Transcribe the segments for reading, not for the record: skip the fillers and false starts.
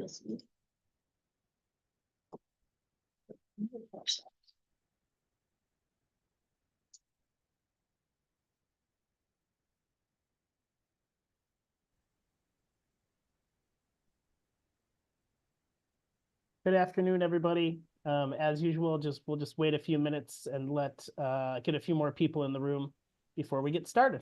this meeting. Good afternoon, everybody. As usual, we'll just wait a few minutes and get a few more people in the room before we get started.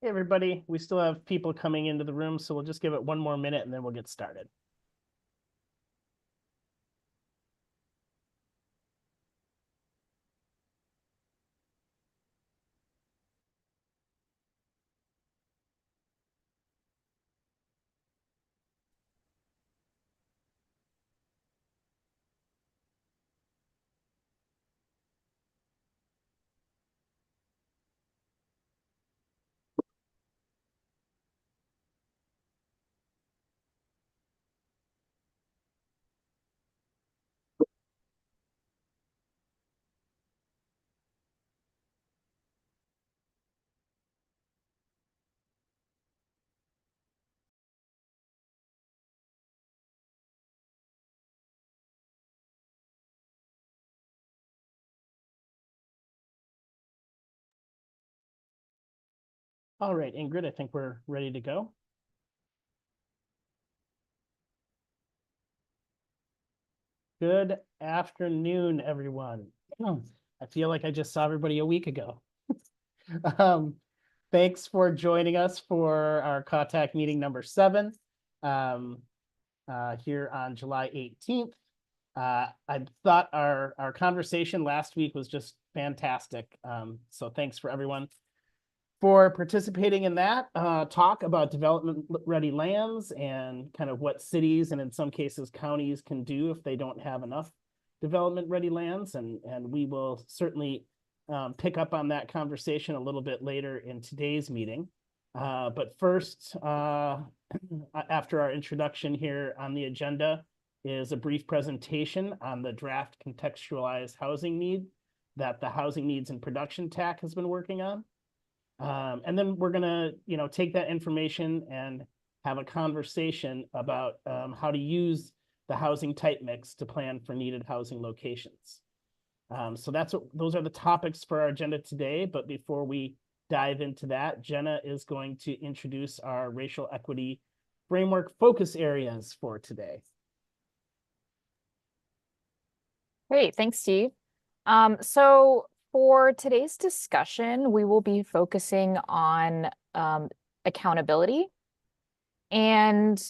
Hey, everybody, we still have people coming into the room, so we'll just give it one more minute and then we'll get started. All right, Ingrid, I think we're ready to go. Good afternoon, everyone. I feel like I just saw everybody a week ago. Thanks for joining us for our CAUTAC meeting number 7 here on July 18th. I thought our conversation last week was just fantastic. So thanks for everyone for participating in that talk about development ready lands and kind of what cities and in some cases counties can do if they don't have enough development ready lands. And we will certainly pick up on that conversation a little bit later in today's meeting. But first, after our introduction here on the agenda is a brief presentation on the draft contextualized housing need that the Housing Needs and Production TAC has been working on. And then we're gonna, take that information and have a conversation about how to use the housing type mix to plan for needed housing locations. So those are the topics for our agenda today. But before we dive into that, Jenna is going to introduce our racial equity framework focus areas for today. Great, thanks, Steve. So for today's discussion, we will be focusing on accountability, and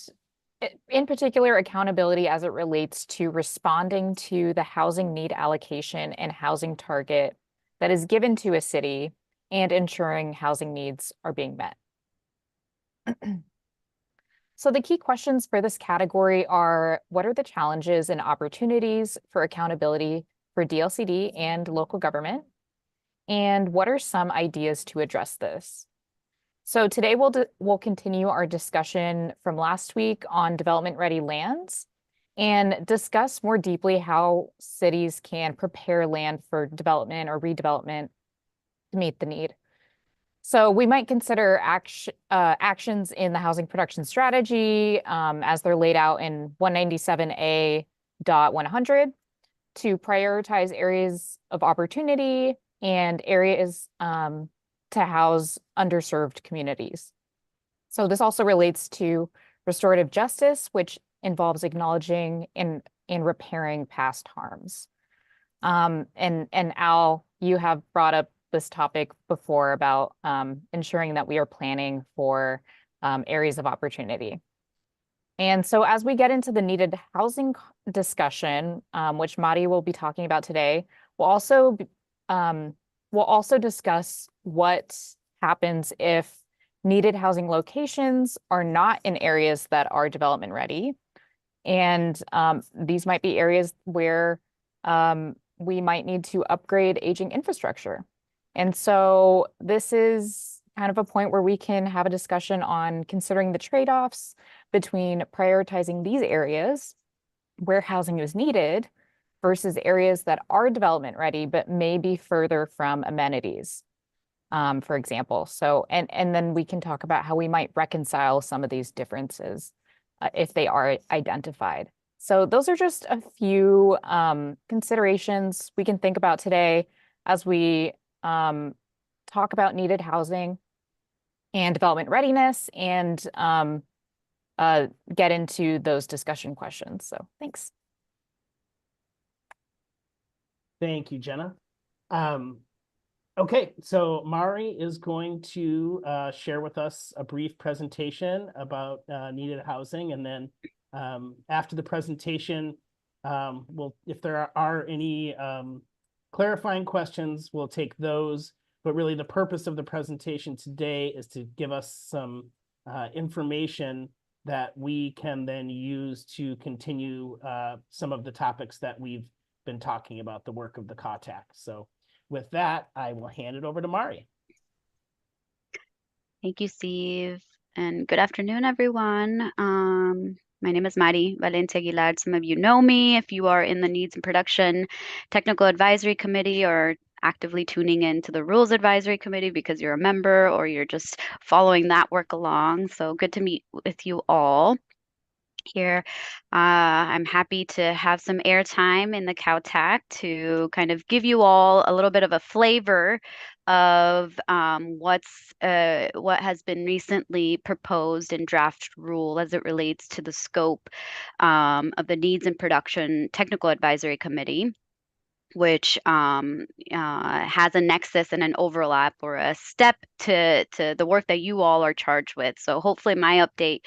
in particular, accountability as it relates to responding to the housing need allocation and housing target that is given to a city and ensuring housing needs are being met. So the key questions for this category are, what are the challenges and opportunities for accountability for DLCD and local government? And what are some ideas to address this? So today we'll continue our discussion from last week on development ready lands and discuss more deeply how cities can prepare land for development or redevelopment to meet the need. So we might consider actions in the housing production strategy as they're laid out in 197A.100, to prioritize areas of opportunity and areas to house underserved communities. So this also relates to restorative justice, which involves acknowledging and repairing past harms. And Al, you have brought up this topic before about ensuring that we are planning for areas of opportunity. And so as we get into the needed housing discussion, which Madi will be talking about today, we'll also discuss what happens if needed housing locations are not in areas that are development ready. And these might be areas where we might need to upgrade aging infrastructure. And so this is kind of a point where we can have a discussion on considering the trade-offs between prioritizing these areas where housing is needed versus areas that are development ready but may be further from amenities, for example. So, and then we can talk about how we might reconcile some of these differences if they are identified. So those are just a few considerations we can think about today as we talk about needed housing and development readiness and get into those discussion questions. So thanks. Thank you, Jenna. Okay, so Mari is going to share with us a brief presentation about needed housing, and then after the presentation, if there are any clarifying questions, we'll take those. But really, the purpose of the presentation today is to give us some information that we can then use to continue some of the topics that we've been talking about, the work of the CAUTAC. So with that, I will hand it over to Mari. Thank you, Steve. And good afternoon, everyone. My name is Mari Valencia Aguilar. Some of you know me if you are in the Needs and Production Technical Advisory Committee or actively tuning into the Rules Advisory Committee because you're a member or you're just following that work along. So good to meet with you all here. I'm happy to have some airtime in the CAUTAC to kind of give you all a little bit of a flavor of what has been recently proposed in draft rule as it relates to the scope of the Needs and Production Technical Advisory Committee, which has a nexus and an overlap or a step to the work that you all are charged with. So hopefully my update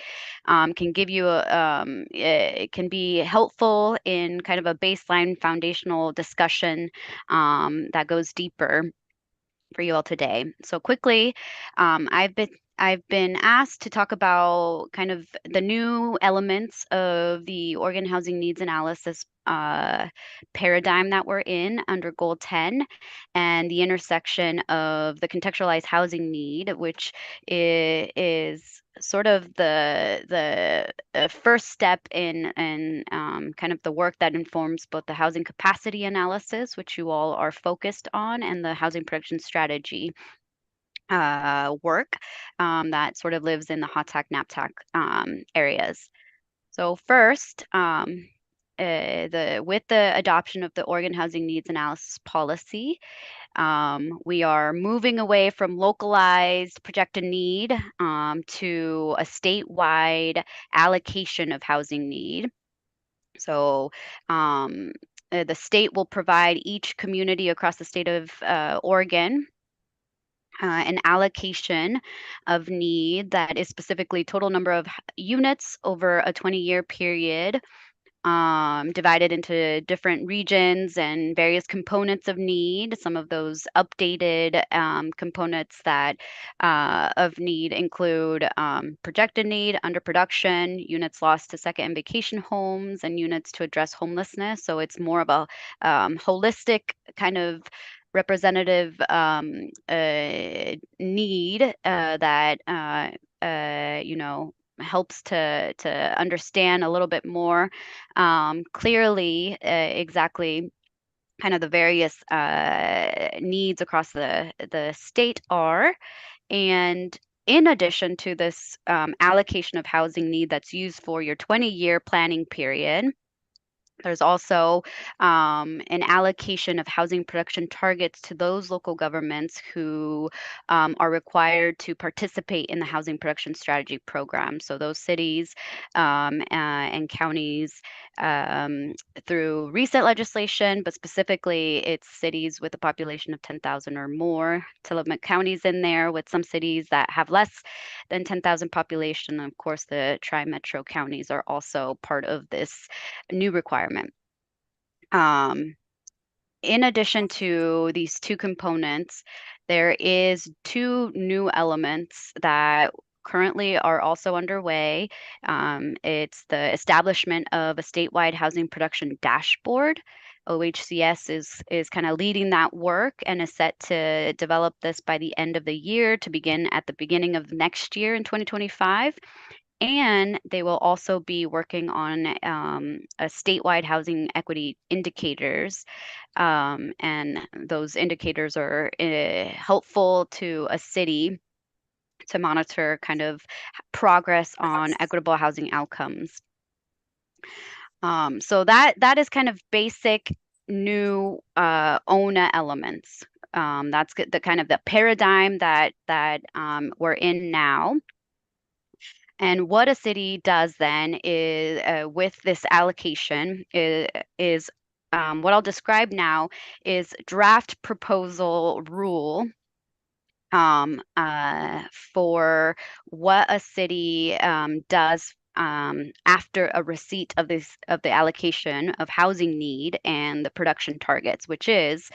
can give you it can be helpful in kind of a baseline foundational discussion that goes deeper for you all today. So quickly, I've been asked to talk about kind of the new elements of the organ housing needs analysis paradigm that we're in under goal 10 and the intersection of the contextualized housing need, which is sort of the first step in kind of the work that informs both the housing capacity analysis, which you all are focused on, and the housing production strategy work that sort of lives in the HOTAC, NAPTAC areas. So first, with the adoption of the organ housing needs analysis policy, we are moving away from localized projected need to a statewide allocation of housing need. So the state will provide each community across the state of Oregon an allocation of need that is specifically total number of units over a 20-year period, divided into different regions and various components of need. Some of those updated components that of need include projected need, underproduction, units lost to second and vacation homes, and units to address homelessness. So it's more of a holistic kind of representative need that helps to understand a little bit more clearly exactly kind of the various needs across the state are. And in addition to this allocation of housing need that's used for your 20-year planning period, There's also an allocation of housing production targets to those local governments who are required to participate in the housing production strategy program. So those cities and counties um, through recent legislation, but specifically it's cities with a population of 10,000 or more. To limit counties in there with some cities that have less than 10,000 population. Of course, the tri-metro counties are also part of this new requirement. Um, in addition to these two components, there is two new elements that currently are also underway. It's the establishment of a statewide housing production dashboard. OHCS is kind of leading that work and is set to develop this by the end of the year to begin at the beginning of next year in 2025. And they will also be working on a statewide housing equity indicators. And those indicators are helpful to a city to monitor kind of progress on equitable housing outcomes. So that is kind of basic new ONA elements. That's the kind of the paradigm that we're in now. And what a city does then is, with this allocation, is what I'll describe now is draft proposal rule for what a city does after a receipt of the allocation of housing need and the production targets, which is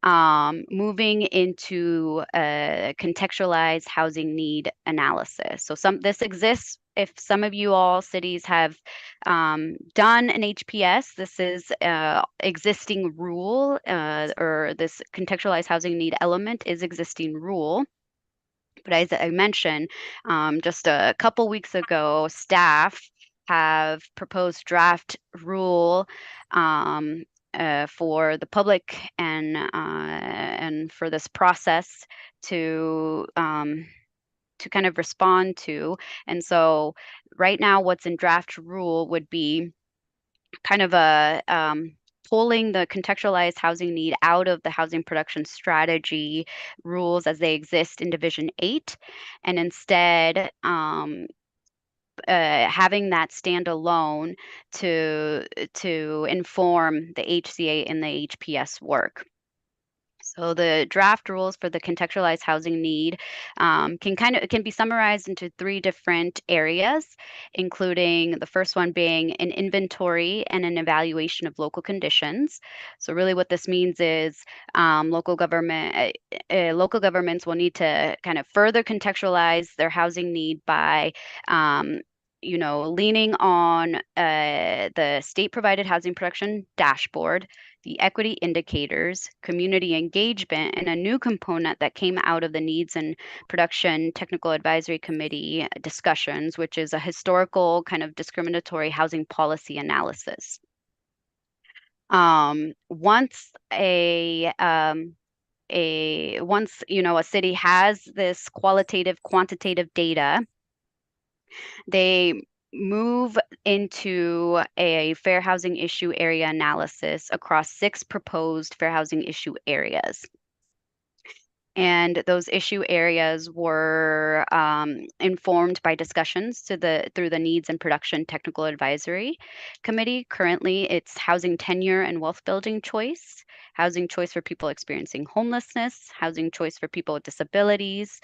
moving into a contextualized housing need analysis. So this exists. If some of you all cities have done an HPS, this is existing rule, or this contextualized housing need element is existing rule. But as I mentioned, just a couple weeks ago, staff have proposed draft rule for the public and for this process to kind of respond to. And so right now, what's in draft rule would be kind of a pulling the contextualized housing need out of the housing production strategy rules as they exist in Division 8, and instead having that stand alone to inform the HCA and the HPS work. So the draft rules for the contextualized housing need can be summarized into three different areas, including the first one being an inventory and an evaluation of local conditions. So really, what this means is local governments will need to kind of further contextualize their housing need by leaning on the state provided housing production dashboard, the equity indicators, community engagement, and a new component that came out of the Needs and Production Technical Advisory Committee discussions, which is a historical kind of discriminatory housing policy analysis. Once a city has this qualitative, quantitative data, they move into a fair housing issue area analysis across 6 proposed fair housing issue areas. And those issue areas were informed by discussions through the Needs and Production Technical Advisory Committee. Currently, it's housing tenure and wealth building choice, housing choice for people experiencing homelessness, housing choice for people with disabilities,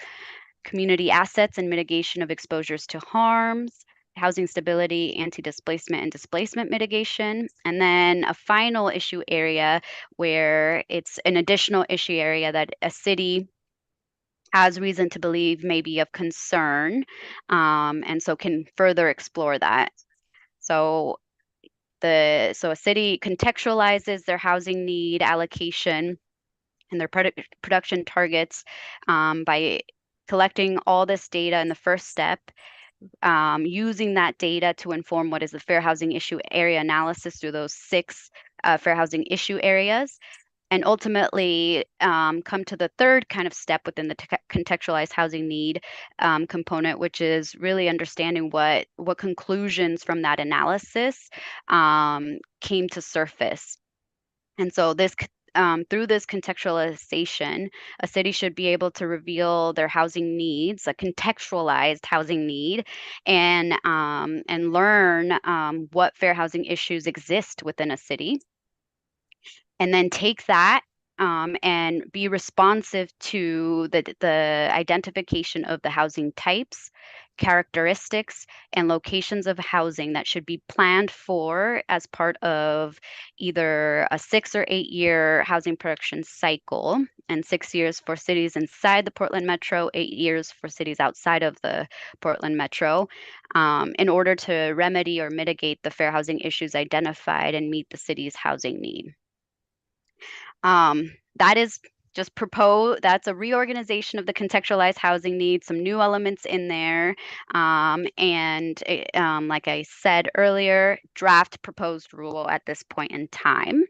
community assets and mitigation of exposures to harms, housing stability, anti-displacement and displacement mitigation, and then a final issue area where it's an additional issue area that a city has reason to believe may be of concern, and so can further explore that. So a city contextualizes their housing need allocation and their production targets by collecting all this data in the first step, using that data to inform what is the fair housing issue area analysis through those 6 fair housing issue areas. and ultimately come to the third kind of step within the contextualized housing need component, which is really understanding what conclusions from that analysis came to surface. And so through this contextualization, a city should be able to reveal their housing needs, a contextualized housing need, and learn what fair housing issues exist within a city, and then take that and be responsive to the identification of the housing types, characteristics, and locations of housing that should be planned for as part of either a 6 or 8 year housing production cycle, and 6 years for cities inside the Portland Metro, 8 years for cities outside of the Portland Metro, in order to remedy or mitigate the fair housing issues identified and meet the city's housing need. That is just propose that's a reorganization of the contextualized housing needs, some new elements in there, and like I said earlier, draft proposed rule at this point in time.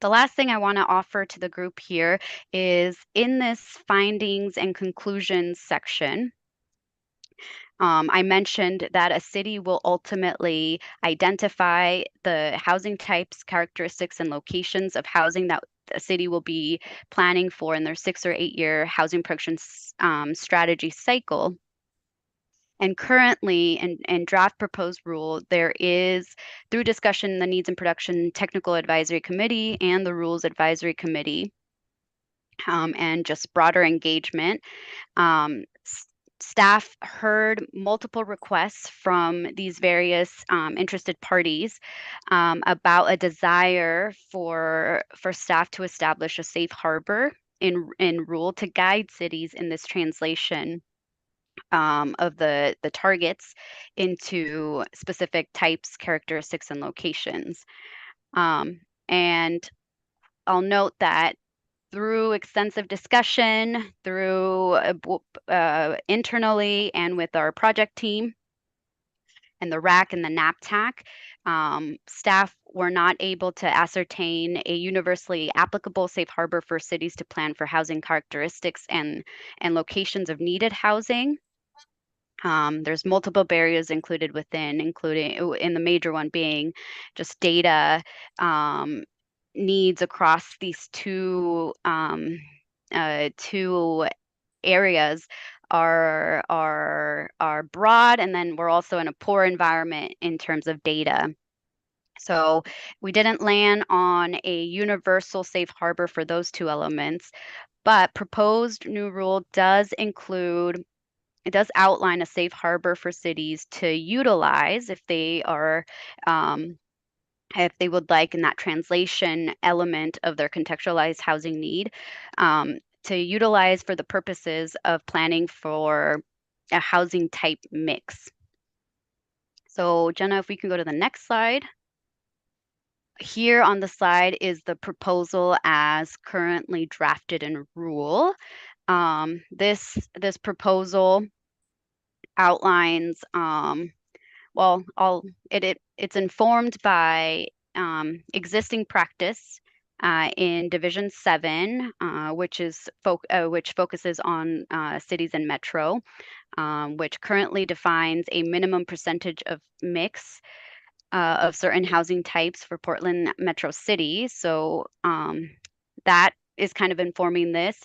The last thing I want to offer to the group here is in this findings and conclusions section. I mentioned that a city will ultimately identify the housing types, characteristics, and locations of housing that a city will be planning for in their 6 or 8 year housing production strategy cycle. And currently, in draft proposed rule, there is, through discussion, the Needs and Production Technical Advisory Committee and the Rules Advisory Committee, and just broader engagement. Staff heard multiple requests from these various interested parties about a desire for staff to establish a safe harbor in rule to guide cities in this translation of the targets into specific types, characteristics, and locations. And I'll note that through extensive discussion, through internally and with our project team and the RAC and the NAPTAC, staff were not able to ascertain a universally applicable safe harbor for cities to plan for housing characteristics and locations of needed housing. There's multiple barriers included within, including in the major one being just data needs across these two areas are broad, and then we're also in a poor environment in terms of data. So we didn't land on a universal safe harbor for those two elements, but proposed new rule does include, it does outline a safe harbor for cities to utilize if they are if they would like in that translation element of their contextualized housing need, to utilize for the purposes of planning for a housing type mix. So Jenna, if we can go to the next slide. Here on the slide is the proposal as currently drafted in rule. This proposal outlines, well, it's informed by existing practice in Division 7, which focuses on cities and metro, which currently defines a minimum percentage of mix of certain housing types for Portland Metro City. So that is kind of informing this.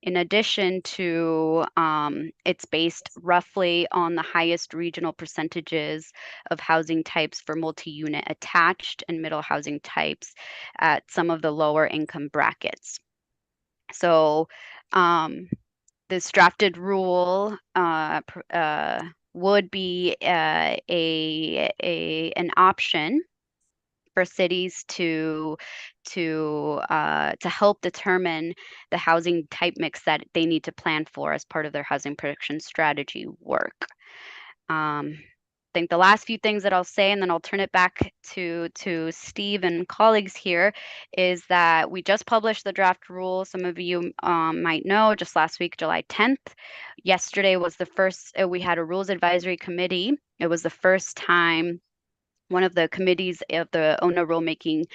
In addition to, it's based roughly on the highest regional percentages of housing types for multi-unit attached and middle housing types at some of the lower income brackets. So this drafted rule would be an option for cities to help determine the housing type mix that they need to plan for as part of their housing production strategy work. I think the last few things that I'll say, and then I'll turn it back to Steve and colleagues here, is that we just published the draft rule. Some of you might know, just last week, July 10th. Yesterday was the first, we had a rules advisory committee. It was the first time one of the committees of the ONA rulemaking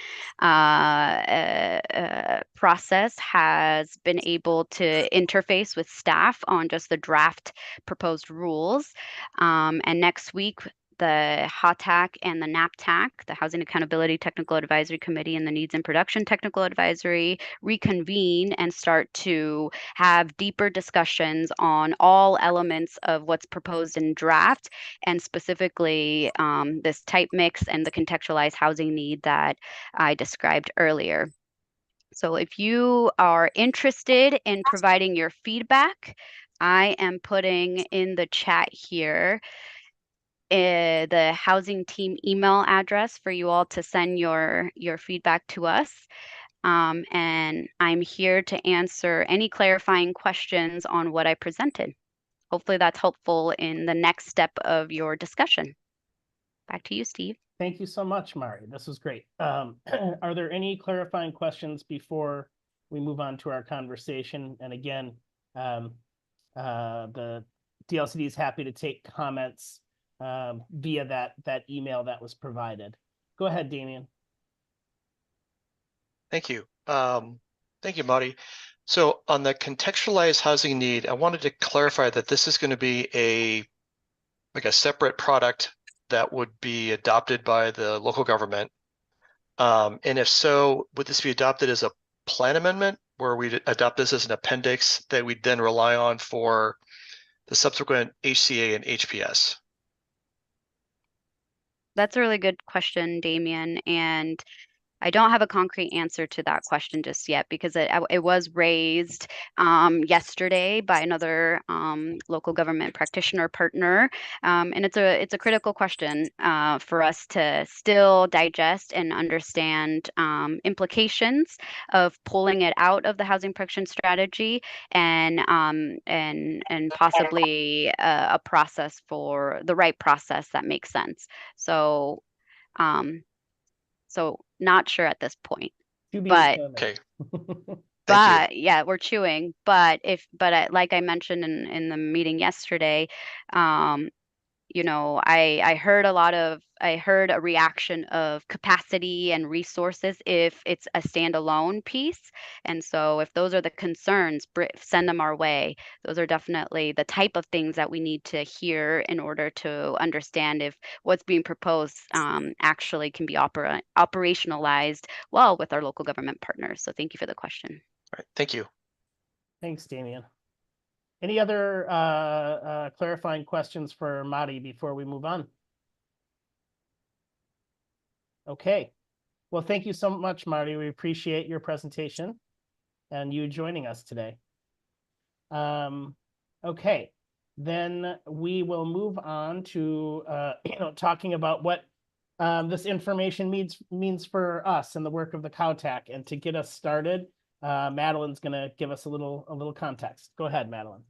process has been able to interface with staff on just the draft proposed rules. And next week, the HATAC and the NAPTAC, the Housing Accountability Technical Advisory Committee and the Needs and Production Technical Advisory, reconvene and start to have deeper discussions on all elements of what's proposed in draft, and specifically this type mix and the contextualized housing need that I described earlier. So if you are interested in providing your feedback, I am putting in the chat here the housing team email address for you all to send your feedback to us. And I'm here to answer any clarifying questions on what I presented. Hopefully that's helpful in the next step of your discussion. Back to you, Steve. Thank you so much, Mari. This was great. Are there any clarifying questions before we move on to our conversation? And again, the DLCD is happy to take comments via that email that was provided. Go ahead, Damien. Thank you. Thank you, Mari. So on the contextualized housing need, I wanted to clarify that this is going to be a separate product that would be adopted by the local government. And if so, would this be adopted as a plan amendment where we adopt this as an appendix that we'd then rely on for the subsequent HCA and HPS? That's a really good question, Damien. And I don't have a concrete answer to that question just yet because it was raised yesterday by another local government practitioner partner, and it's a critical question for us to still digest and understand implications of pulling it out of the housing production strategy and possibly a process for the right process that makes sense. So. So not sure at this point, To be but determined. Okay. Thank you. yeah, we're chewing. But like I mentioned in the meeting yesterday, I heard a reaction of capacity and resources if it's a standalone piece. And so if those are the concerns, send them our way. Those are definitely the type of things that we need to hear in order to understand if what's being proposed actually can be operationalized well with our local government partners. So thank you for the question. All right. Thank you. Thanks, Damien. Any other clarifying questions for Mari before we move on? Okay. Well, thank you so much, Marty. We appreciate your presentation and you joining us today. Okay, then we will move on to talking about what this information means for us and the work of the CowTAC. And to get us started, Madeline's going to give us a little context. Go ahead, Madeline.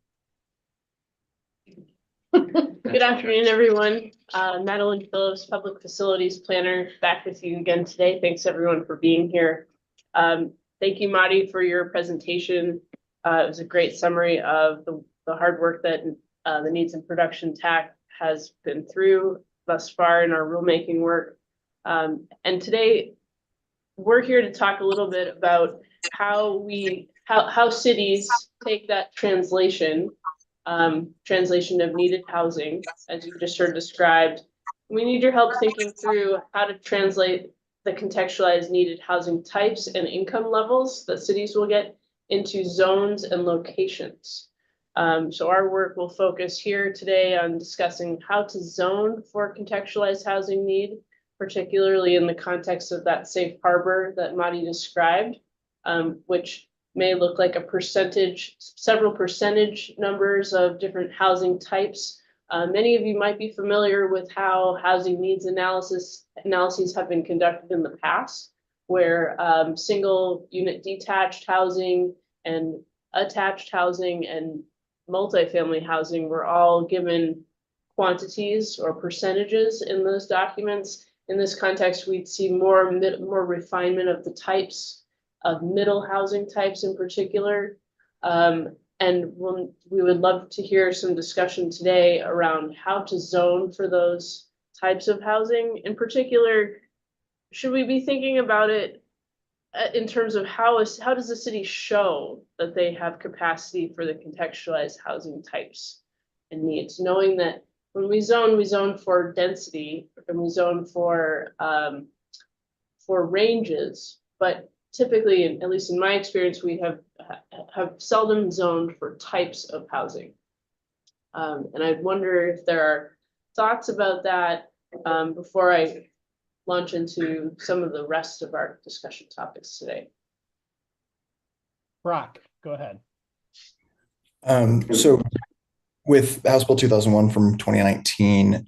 Good afternoon, everyone. Madeline Phillips, Public Facilities Planner, back with you again today. Thanks, everyone, for being here. Thank you, Madi, for your presentation. It was a great summary of the hard work that the Needs and Production TAC has been through thus far in our rulemaking work. And today, we're here to talk a little bit about how cities take that translation of needed housing, as you just heard described. We need your help thinking through how to translate the contextualized needed housing types and income levels that cities will get into zones and locations. So our work will focus here today on discussing how to zone for contextualized housing need, particularly in the context of that safe harbor that Madi described, which may look like several percentage numbers of different housing types. Many of you might be familiar with how housing needs analyses have been conducted in the past, where single unit detached housing and attached housing and multifamily housing were all given quantities or percentages in those documents. In this context, we'd see more refinement of the types of middle housing types in particular. And we would love to hear some discussion today around how to zone for those types of housing. In particular, should we be thinking about it in terms of how does the city show that they have capacity for the contextualized housing types and needs, knowing that when we zone for density and we zone for ranges, but typically, at least in my experience, we have seldom zoned for types of housing. And I wonder if there are thoughts about that before I launch into some of the rest of our discussion topics today. Brock, go ahead. So with House Bill 2001 from 2019,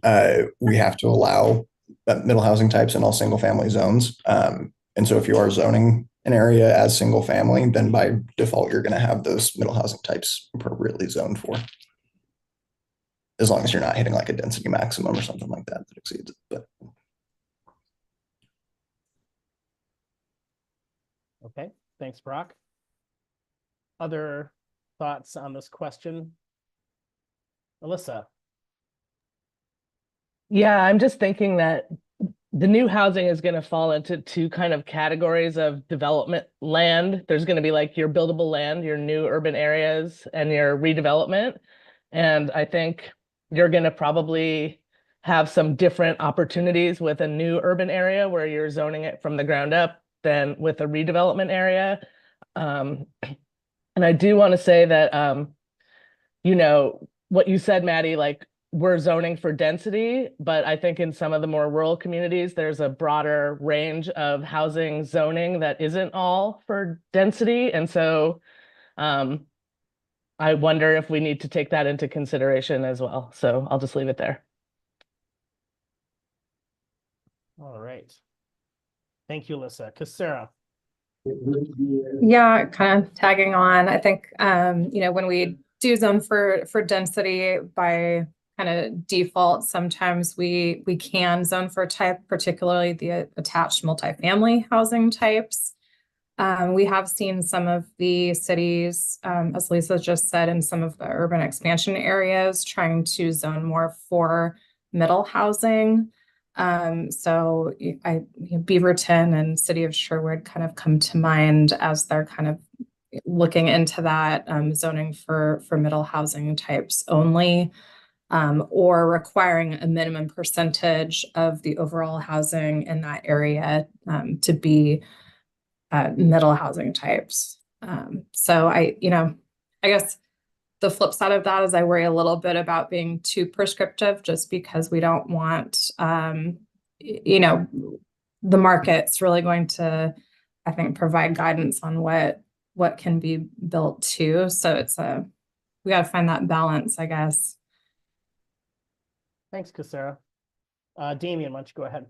we have to allow middle housing types in all single family zones. And so if you are zoning an area as single family, then by default, you're going to have those middle housing types appropriately zoned for. As long as you're not hitting like a density maximum or something like that that exceeds it. But Okay, thanks, Brock. Other thoughts on this question? Alyssa? Yeah, I'm just thinking that the new housing is going to fall into two kind of categories of development land. There's going to be like your buildable land, your new urban areas, and your redevelopment. And I think you're going to probably have some different opportunities with a new urban area where you're zoning it from the ground up than with a redevelopment area. And I do want to say that, you know, what you said, Maddie, like we're zoning for density, but I think in some of the more rural communities, there's a broader range of housing zoning that isn't all for density. And so I wonder if we need to take that into consideration as well. So I'll just leave it there. All right. Thank you, Alyssa. Sarah. Yeah, kind of tagging on. I think you know, when we do zone for density by kind of default, sometimes we can zone for type, particularly the attached multifamily housing types. We have seen some of the cities, as Lisa just said, in some of the urban expansion areas trying to zone more for middle housing. So Beaverton and City of Sherwood kind of come to mind as they're kind of looking into that zoning for middle housing types only, or requiring a minimum percentage of the overall housing in that area to be middle housing types. So I guess the flip side of that is I worry a little bit about being too prescriptive, just because we don't want, the market's really going to, I think, provide guidance on what can be built to. So we got to find that balance, I guess. Thanks, Sarah. Damien, why don't you go ahead?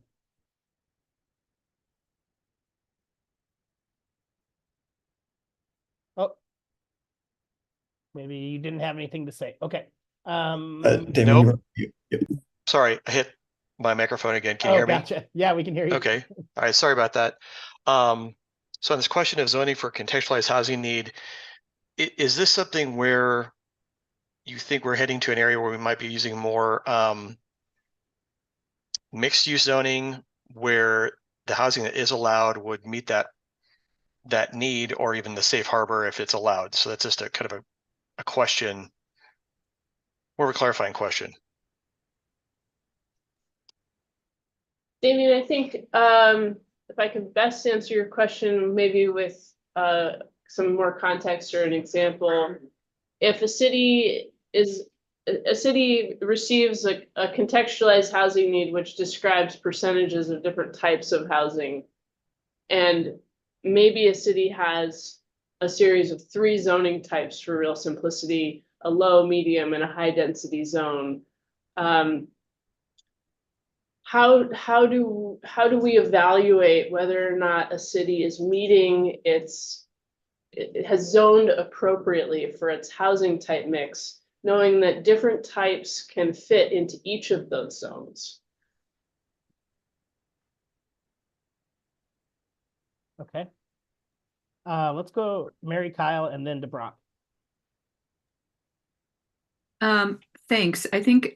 Oh, maybe you didn't have anything to say. Okay. Damien, Nope. yep. Sorry, I hit my microphone again. Can you hear me? Gotcha. Yeah, we can hear you. Okay. All right. Sorry about that. So on this question of zoning for contextualized housing need, is this something where you think we're heading to an area where we might be using more mixed use zoning, where the housing that is allowed would meet that need, or even the safe harbor if it's allowed? So that's just a kind of a question, more of a clarifying question. Damien, I think if I can best answer your question, maybe with some more context or an example. If a city receives a contextualized housing need, which describes percentages of different types of housing, and maybe a city has a series of 3 zoning types for real simplicity, a low, medium, and a high density zone. How do we evaluate whether or not a city is meeting it has zoned appropriately for its housing type mix, knowing that different types can fit into each of those zones? Okay. Let's go Mary Kyle and then DeBrock. Thanks. I think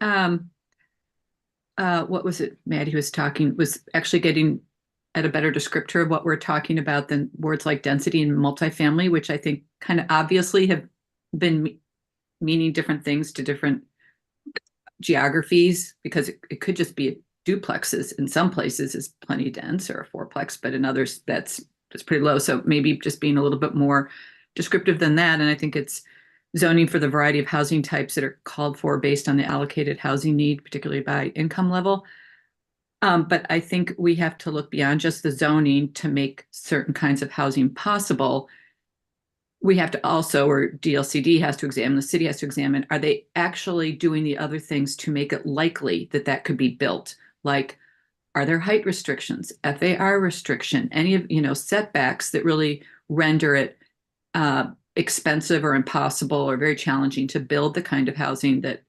what was it, Maddie was talking, was actually getting at a better descriptor of what we're talking about than words like density and multifamily, which I think kind of obviously have been meaning different things to different geographies, because it could just be duplexes. In some places is plenty dense, or a fourplex, but in others that's pretty low. So maybe just being a little bit more descriptive than that. And I think it's zoning for the variety of housing types that are called for based on the allocated housing need, particularly by income level. But I think we have to look beyond just the zoning to make certain kinds of housing possible. We have to also, or DLCD has to examine, the city has to examine, are they actually doing the other things to make it likely that that could be built? Like, are there height restrictions, FAR restriction, any of, setbacks that really render it expensive or impossible or very challenging to build the kind of housing that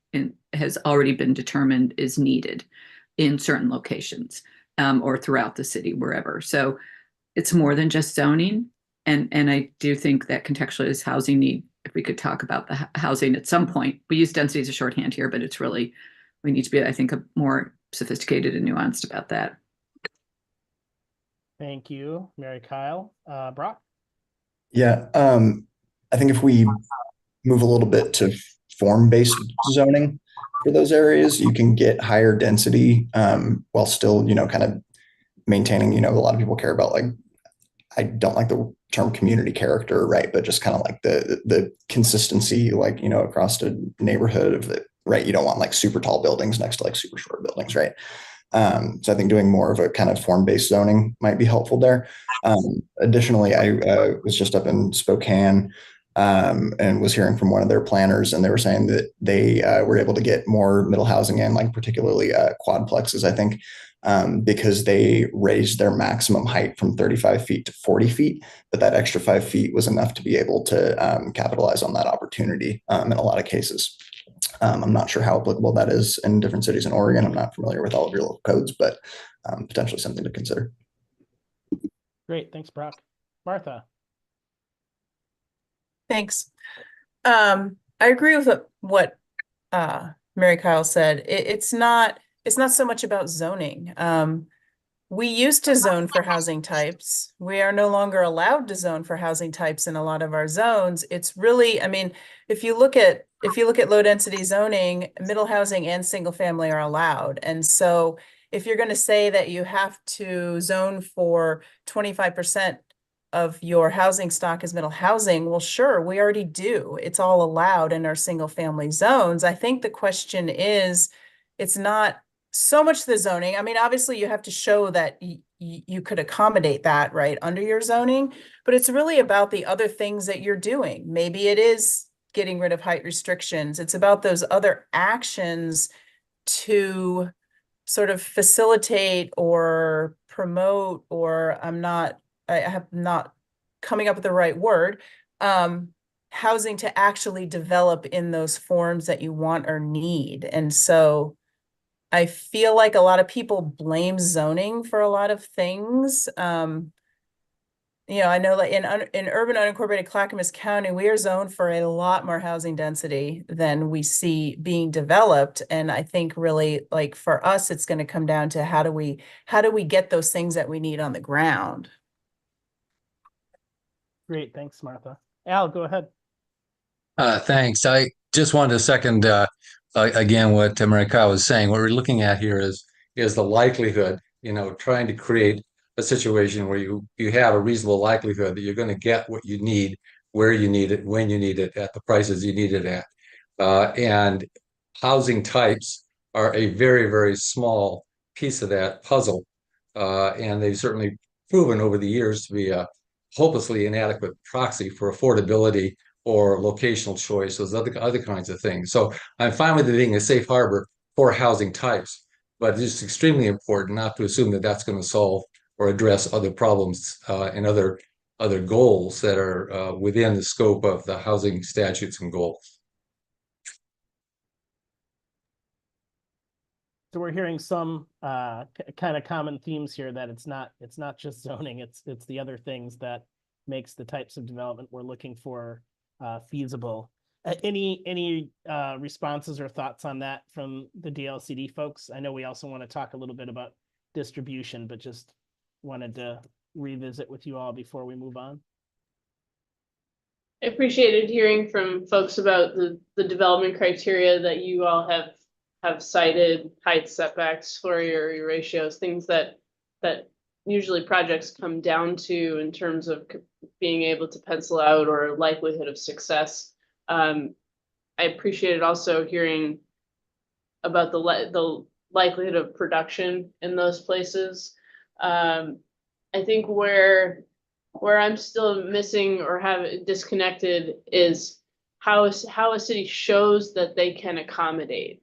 has already been determined is needed in certain locations, or throughout the city, wherever. So it's more than just zoning. And I do think that contextualized housing need, if we could talk about the housing at some point, we use density as a shorthand here, but it's really, we need to be, I think, more sophisticated and nuanced about that. Thank you, Mary Kyle. Brock? Yeah, I think if we move a little bit to form-based zoning for those areas, you can get higher density while still, kind of maintaining, a lot of people care about, like, I don't like the term community character, right? But just kind of like the consistency, like, across the neighborhood of it, right? You don't want like super tall buildings next to like super short buildings, right? So I think doing more of a kind of form-based zoning might be helpful there. Additionally, I was just up in Spokane and was hearing from one of their planners, and they were saying that they were able to get more middle housing in, like particularly quadplexes, I think, because they raised their maximum height from 35 feet to 40 feet, but that extra 5 feet was enough to be able to capitalize on that opportunity in a lot of cases. I'm not sure how applicable that is in different cities in Oregon. I'm not familiar with all of your local codes, but potentially something to consider. Great, thanks, Brock. Martha? Thanks. I agree with what Mary Kyle said. It's not so much about zoning. We used to zone for housing types. We are no longer allowed to zone for housing types in a lot of our zones. It's really, I mean, if you look at low density zoning, middle housing and single family are allowed. And so if you're going to say that you have to zone for 25% of your housing stock as middle housing, well, sure, we already do. It's all allowed in our single family zones. I think the question is, it's not so much the zoning. I mean, obviously you have to show that you could accommodate that, right, under your zoning, but it's really about the other things that you're doing. Maybe it is getting rid of height restrictions. It's about those other actions to sort of facilitate or promote, or I have not coming up with the right word, housing to actually develop in those forms that you want or need. And so I feel like a lot of people blame zoning for a lot of things. I know like in urban unincorporated Clackamas County, we are zoned for a lot more housing density than we see being developed. And I think really like for us, it's going to come down to how do we get those things that we need on the ground? Great, thanks, Martha. Al, go ahead. Thanks. I just wanted to second again what Marika was saying. What we're looking at here is the likelihood, trying to create a situation where you have a reasonable likelihood that you're going to get what you need, where you need it, when you need it, at the prices you need it at. And housing types are a very, very small piece of that puzzle. And they've certainly proven over the years to be a hopelessly inadequate proxy for affordability or locational choice, those other kinds of things. So I'm fine with it being a safe harbor for housing types, but it's extremely important not to assume that that's going to solve or address other problems and other goals that are within the scope of the housing statutes and goals. So we're hearing some kind of common themes here, that it's not just zoning, it's the other things that makes the types of development we're looking for feasible. Any responses or thoughts on that from the DLCD folks? I know we also want to talk a little bit about distribution, but just wanted to revisit with you all before we move on. I appreciated hearing from folks about the development criteria that you all have cited, height, setbacks, floor area ratios, things that usually projects come down to in terms of being able to pencil out or likelihood of success. I appreciated also hearing about the likelihood of production in those places. I think where I'm still missing or have disconnected is how a city shows that they can accommodate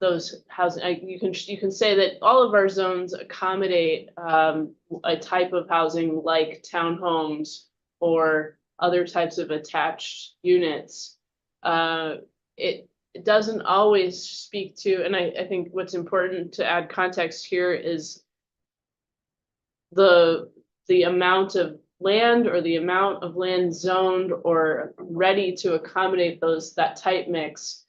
those housing. You can say that all of our zones accommodate a type of housing like townhomes or other types of attached units. It doesn't always speak to, and I think what's important to add context here is the amount of land or the amount of land zoned or ready to accommodate that type mix.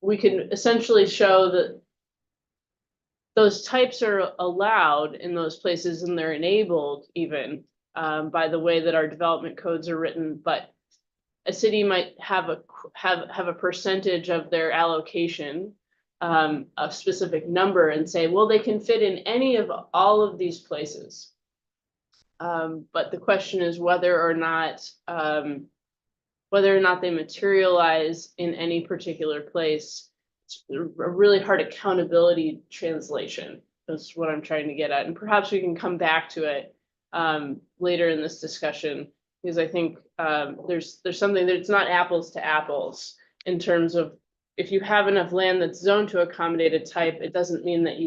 We can essentially show that those types are allowed in those places and they're enabled even by the way that our development codes are written, but a city might have a percentage of their allocation, a specific number, and say, well, they can fit in any of all of these places. But the question is whether or not they materialize in any particular place. It's a really hard accountability translation. That's what I'm trying to get at, and perhaps we can come back to it later in this discussion, because I think there's something that it's not apples to apples in terms of if you have enough land that's zoned to accommodate a type, it doesn't mean that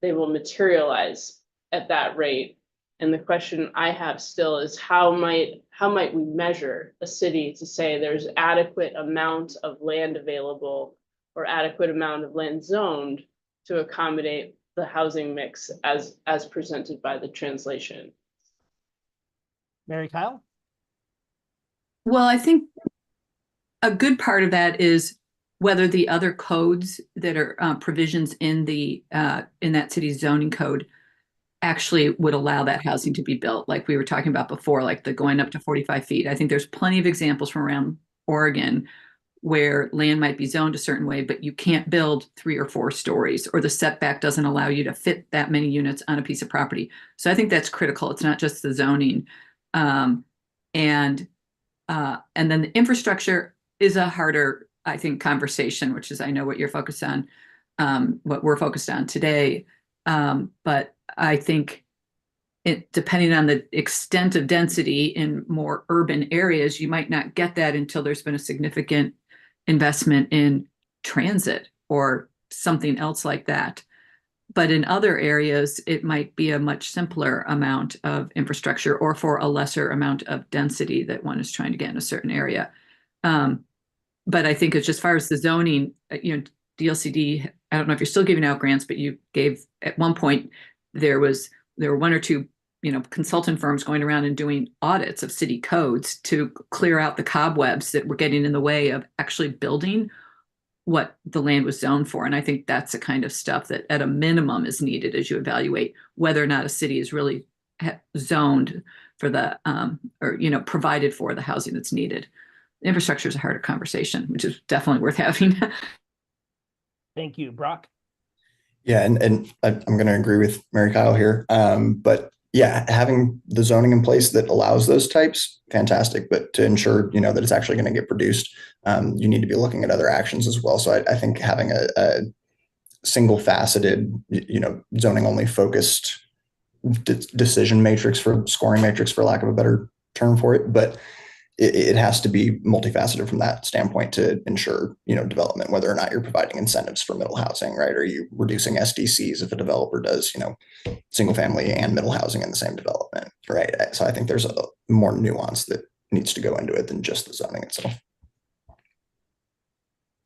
they will materialize at that rate. And the question I have still is how might we measure a city to say there's adequate amount of land available or adequate amount of land zoned to accommodate the housing mix as presented by the translation. Mary Kyle? Well, I think a good part of that is whether the other codes that are provisions in that city's zoning code actually would allow that housing to be built, like we were talking about before, like the going up to 45 feet. I think there's plenty of examples from around Oregon where land might be zoned a certain way, but you can't build 3 or 4 stories, or the setback doesn't allow you to fit that many units on a piece of property. So I think that's critical. It's not just the zoning. And then the infrastructure is a harder, I think, conversation, which is, I know what you're focused on, what we're focused on today. But I think depending on the extent of density in more urban areas, you might not get that until there's been a significant investment in transit or something else like that. But in other areas, it might be a much simpler amount of infrastructure or for a lesser amount of density that one is trying to get in a certain area. But I think it's just as far as the zoning, DLCD, I don't know if you're still giving out grants, but you gave at one point, there were 1 or 2 consultant firms going around and doing audits of city codes to clear out the cobwebs that were getting in the way of actually building what the land was zoned for. And I think that's the kind of stuff that at a minimum is needed as you evaluate whether or not a city is really zoned for the, provided for the housing that's needed. Infrastructure is a harder conversation, which is definitely worth having. Thank you, Brock. Yeah, and I'm going to agree with Mary Kyle here. But yeah, having the zoning in place that allows those types, fantastic. But to ensure, that it's actually going to get produced, you need to be looking at other actions as well. So I think having a single faceted, zoning only focused decision matrix for scoring matrix, for lack of a better term for it, but it has to be multifaceted from that standpoint to ensure, development, whether or not you're providing incentives for middle housing, right? Are you reducing SDCs if a developer does, single family and middle housing in the same development, right? So I think there's a more nuance that needs to go into it than just the zoning itself.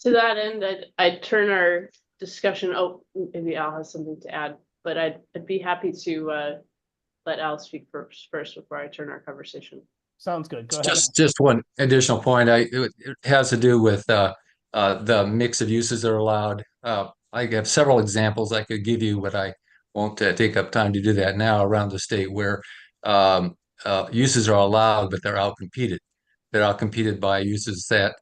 To that end, I'd turn our discussion. Oh, maybe Al has something to add, but I'd be happy to let Al speak first before I turn our conversation. Sounds good. Go ahead. Just one additional point. It has to do with the mix of uses that are allowed. I have several examples I could give you. What won't take up time to do that now around the state where uses are allowed, but they're outcompeted. They're outcompeted by uses that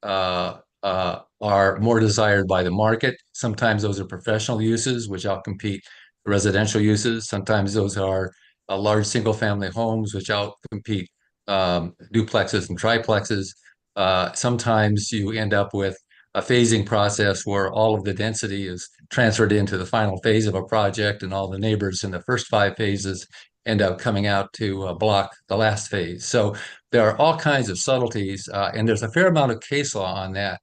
are more desired by the market. Sometimes those are professional uses, which outcompete residential uses. Sometimes those are large single-family homes, which outcompete duplexes and triplexes. Sometimes you end up with a phasing process where all of the density is transferred into the final phase of a project, and all the neighbors in the first 5 phases end up coming out to block the last phase. So there are all kinds of subtleties, and there's a fair amount of case law on that.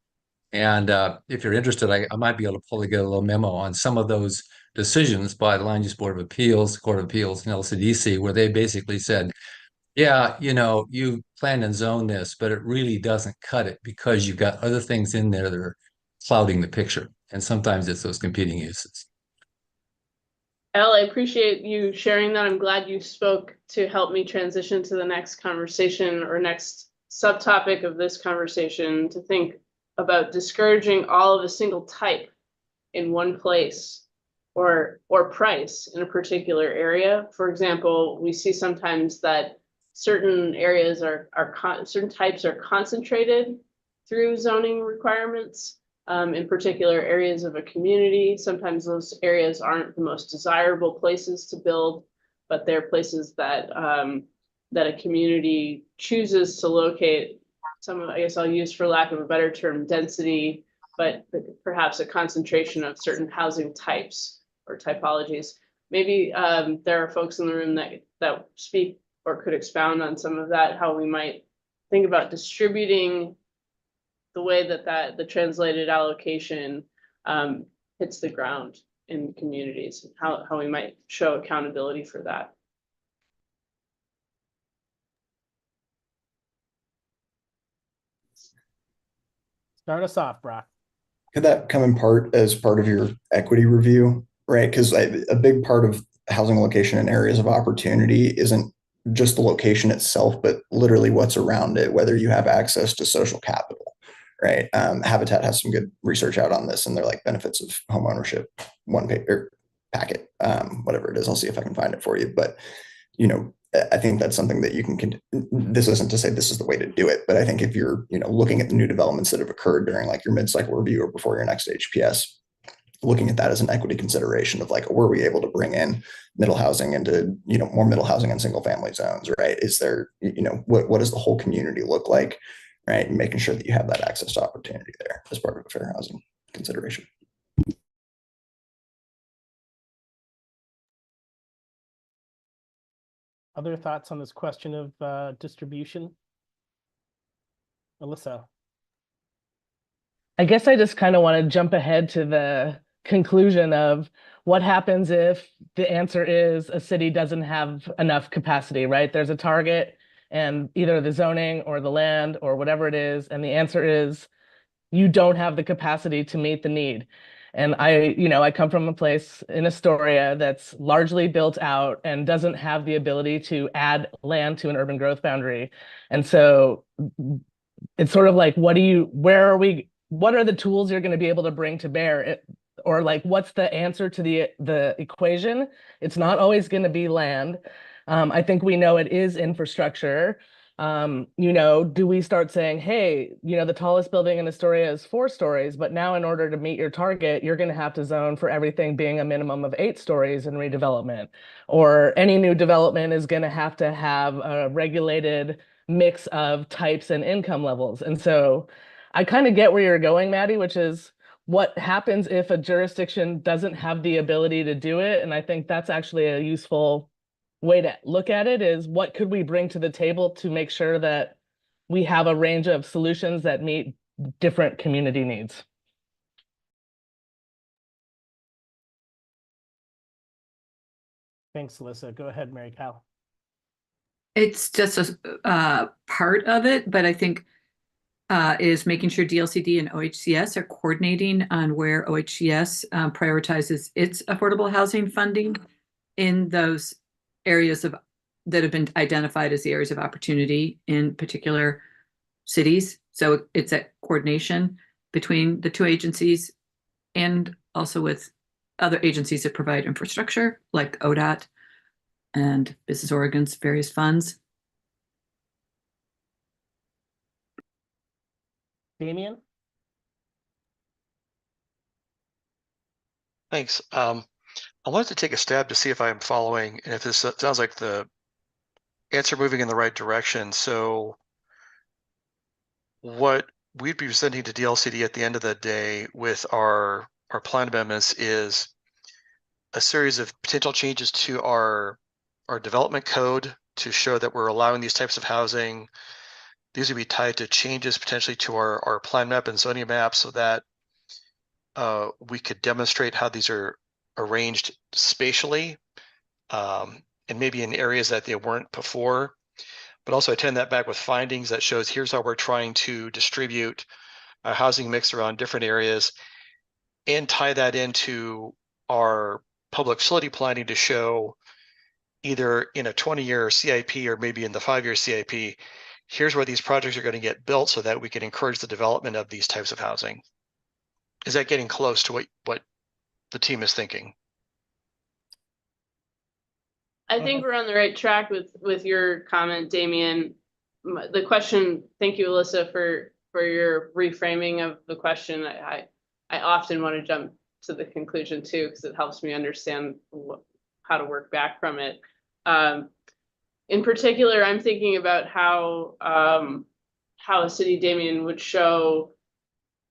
And if you're interested, I might be able to pull together a little memo on some of those decisions by the Land Use Board of Appeals, Court of Appeals, and LCDC, where they basically said, yeah, you plan and zone this, but it really doesn't cut it because you've got other things in there that are clouding the picture. And sometimes it's those competing uses. Elle, I appreciate you sharing that. I'm glad you spoke to help me transition to the next conversation or next subtopic of this conversation, to think about discouraging all of a single type in one place or price in a particular area. For example, we see sometimes that certain areas certain types are concentrated through zoning requirements. In particular areas of a community. Sometimes those areas aren't the most desirable places to build, but they're places that that a community chooses to locate some of, I guess I'll use, for lack of a better term, density, but perhaps a concentration of certain housing types or typologies. Maybe there are folks in the room that speak or could expound on some of that, how we might think about distributing the way that the translated allocation hits the ground in communities, and how we might show accountability for that. Start us off, Brock. Could that come in part as part of your equity review, right? Because a big part of housing location in areas of opportunity isn't just the location itself, but literally what's around it, whether you have access to social capital, right? Habitat has some good research out on this, and they're like benefits of home ownership, one paper packet, whatever it is. I'll see if I can find it for you. But, I think that's something that you can, this isn't to say this is the way to do it, but I think if you're, looking at the new developments that have occurred during like your mid-cycle review or before your next HPS, looking at that as an equity consideration of like, were we able to bring in middle housing into, more middle housing and single family zones, right? Is there, what does the whole community look like, right? And making sure that you have that access to opportunity there as part of a fair housing consideration. Other thoughts on this question of distribution? Alyssa. I guess I just kind of want to jump ahead to the conclusion of what happens if the answer is a city doesn't have enough capacity, right? There's a target and either the zoning or the land or whatever it is, and the answer is you don't have the capacity to meet the need. And I come from a place in Astoria that's largely built out and doesn't have the ability to add land to an urban growth boundary. And so it's sort of like, what are the tools you're going to be able to bring to bear? Or like, what's the answer to the equation? It's not always going to be land. I think we know it is infrastructure. Do we start saying, hey, the tallest building in Astoria is 4 stories, but now in order to meet your target, you're going to have to zone for everything being a minimum of 8 stories in redevelopment, or any new development is going to have a regulated mix of types and income levels. And so I kind of get where you're going, Maddie, which is what happens if a jurisdiction doesn't have the ability to do it. And I think that's actually a useful way to look at it, is what could we bring to the table to make sure that we have a range of solutions that meet different community needs. Thanks, Alyssa. Go ahead, Mary Kyle. It's just a part of it, but I think is making sure DLCD and OHCS are coordinating on where OHCS prioritizes its affordable housing funding in those areas that have been identified as the areas of opportunity in particular cities. So it's a coordination between the 2 agencies, and also with other agencies that provide infrastructure, like ODOT and Business Oregon's various funds. Damien? Thanks. I wanted to take a stab to see if I'm following and if this sounds like the answer moving in the right direction. So what we'd be presenting to DLCD at the end of the day with our plan amendments is a series of potential changes to our development code to show that we're allowing these types of housing. These would be tied to changes potentially to our plan map and zoning map so that we could demonstrate how these are arranged spatially and maybe in areas that they weren't before, but also attend that back with findings that shows here's how we're trying to distribute a housing mix around different areas and tie that into our public facility planning to show either in a 20-year CIP or maybe in the 5-year CIP, here's where these projects are going to get built so that we can encourage the development of these types of housing. Is that getting close to what the team is thinking? I think we're on the right track with your comment, Damien. The question, thank you, Alyssa, for your reframing of the question. I often want to jump to the conclusion too, because it helps me understand how to work back from it. In particular, I'm thinking about how a city, Damien, would show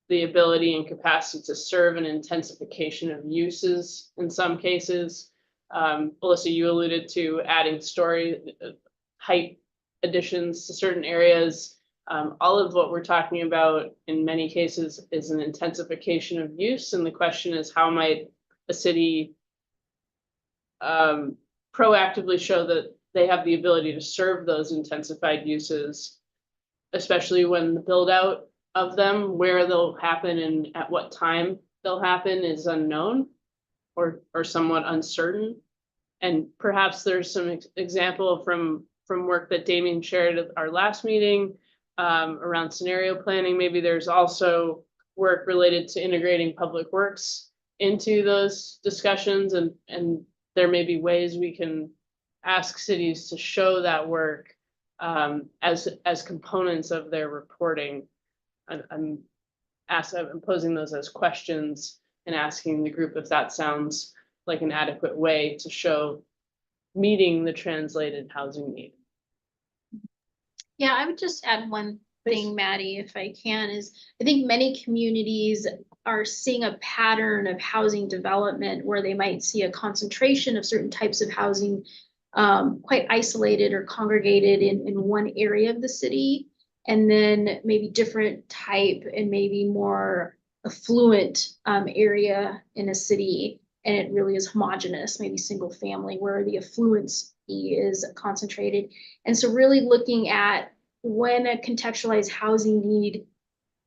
the ability and capacity to serve an intensification of uses in some cases. Alyssa, you alluded to adding story height additions to certain areas. All of what we're talking about in many cases is an intensification of use. And the question is, how might a city proactively show that they have the ability to serve those intensified uses, especially when the build out of them, where they'll happen and at what time they'll happen is unknown or somewhat uncertain. And perhaps there's some example from work that Damien shared at our last meeting around scenario planning. Maybe there's also work related to integrating public works into those discussions, and there may be ways we can ask cities to show that work as components of their reporting. I'm posing those as questions and asking the group if that sounds like an adequate way to show meeting the translated housing need. Yeah, I would just add one thing, Maddie, if I can, is I think many communities are seeing a pattern of housing development where they might see a concentration of certain types of housing quite isolated or congregated in one area of the city, and then maybe different type and maybe more affluent area in a city, and it really is homogenous, maybe single family, where the affluence is concentrated. And so really looking at when a contextualized housing need,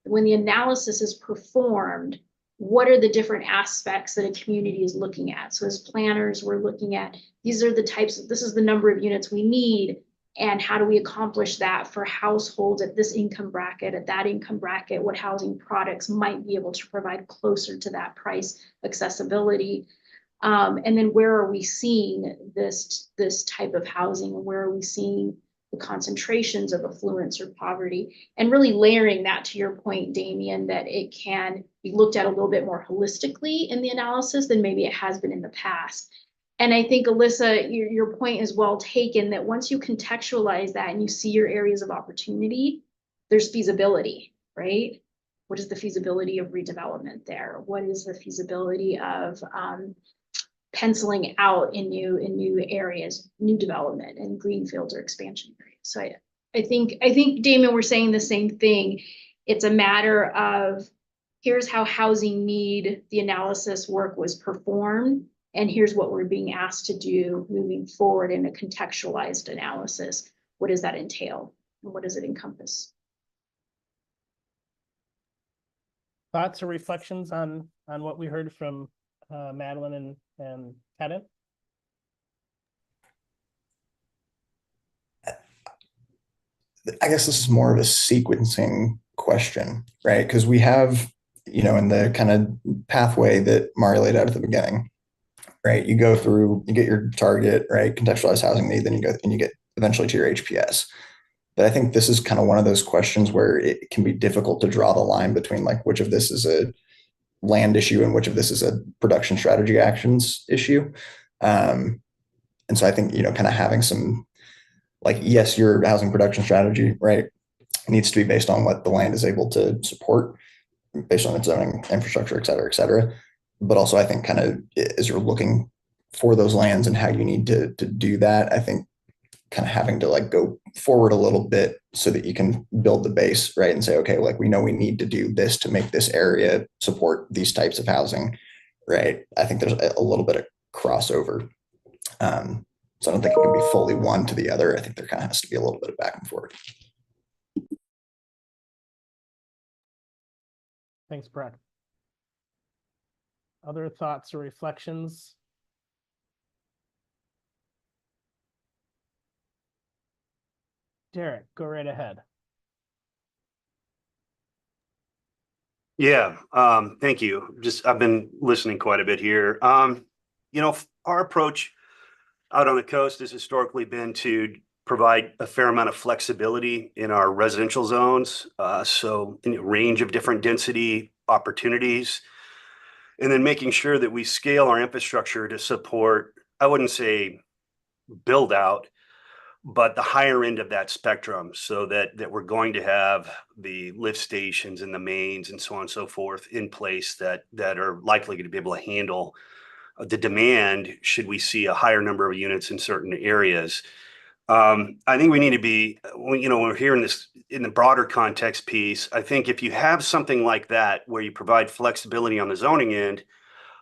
when the analysis is performed, what are the different aspects that a community is looking at? So as planners, we're looking at, these are the types of, this is the number of units we need, and how do we accomplish that for households at this income bracket, at that income bracket, what housing products might be able to provide closer to that price accessibility. And then where are we seeing this type of housing, and where are we seeing the concentrations of affluence or poverty, and really layering that to your point, Damien, that it can be looked at a little bit more holistically in the analysis than maybe it has been in the past. And I think, Alyssa, your point is well taken, that once you contextualize that and you see your areas of opportunity, there's feasibility, right? What is the feasibility of redevelopment there? What is the feasibility of penciling out in new areas, new development and greenfields or expansion areas? So I think, Damien, we're saying the same thing. It's a matter of, here's how housing need, the analysis work was performed, and here's what we're being asked to do moving forward in a contextualized analysis. What does that entail? And what does it encompass? Thoughts or reflections on what we heard from Madeline and Tedin? I guess this is more of a sequencing question, right? Because we have, in the kind of pathway that Mari laid out at the beginning, right? You go through, you get your target, right? Contextualized housing need, then you go and you get eventually to your HPS. But I think this is kind of one of those questions where it can be difficult to draw the line between like which of this is a land issue and which of this is a production strategy actions issue. And so I think, kind of having some like, yes, your housing production strategy, right, needs to be based on what the land is able to support based on its zoning infrastructure, et cetera, et cetera. But also I think kind of as you're looking for those lands and how you need to do that, I think kind of having to like go forward a little bit so that you can build the base, right? And say, okay, like we know we need to do this to make this area support these types of housing, right? I think there's a little bit of crossover. So I don't think it can be fully one to the other. I think there kind of has to be a little bit of back and forth. Thanks, Brett. Other thoughts or reflections? Derek, go right ahead. Yeah, thank you. I've been listening quite a bit here. Our approach out on the coast has historically been to provide a fair amount of flexibility in our residential zones. So in a range of different density opportunities, and then making sure that we scale our infrastructure to support, I wouldn't say build out, but the higher end of that spectrum, so that we're going to have the lift stations and the mains and so on and so forth in place that are likely to be able to handle the demand should we see a higher number of units in certain areas. I think we need to be, when we're here in the broader context piece, I think if you have something like that where you provide flexibility on the zoning end,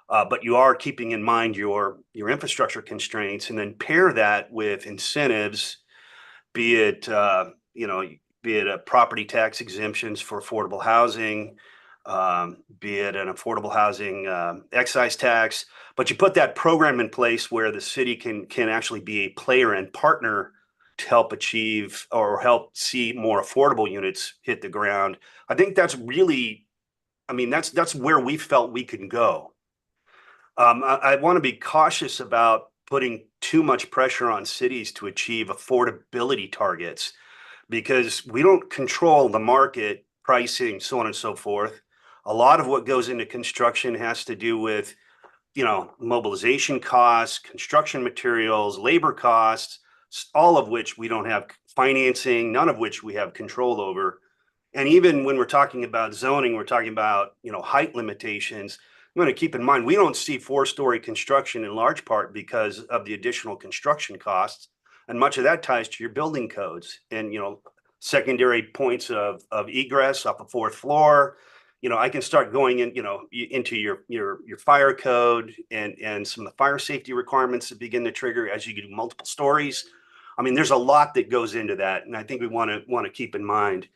but you are keeping in mind your infrastructure constraints, and then pair that with incentives, be it property tax exemptions for affordable housing, be it an affordable housing excise tax, but you put that program in place where the city can actually be a player and partner to help achieve or help see more affordable units hit the ground. I think that's really, that's where we felt we can go. I want to be cautious about putting too much pressure on cities to achieve affordability targets, because we don't control the market pricing, so on and so forth. A lot of what goes into construction has to do with, mobilization costs, construction materials, labor costs, all of which we don't have financing, none of which we have control over. And even when we're talking about zoning, we're talking about, height limitations. I'm going to keep in mind, we don't see 4-story construction in large part because of the additional construction costs. And much of that ties to your building codes and, secondary points of egress off the 4th floor. I can start going in, into your fire code and some of the fire safety requirements that begin to trigger as you do multiple stories. There's a lot that goes into that. And I think we want to keep in mind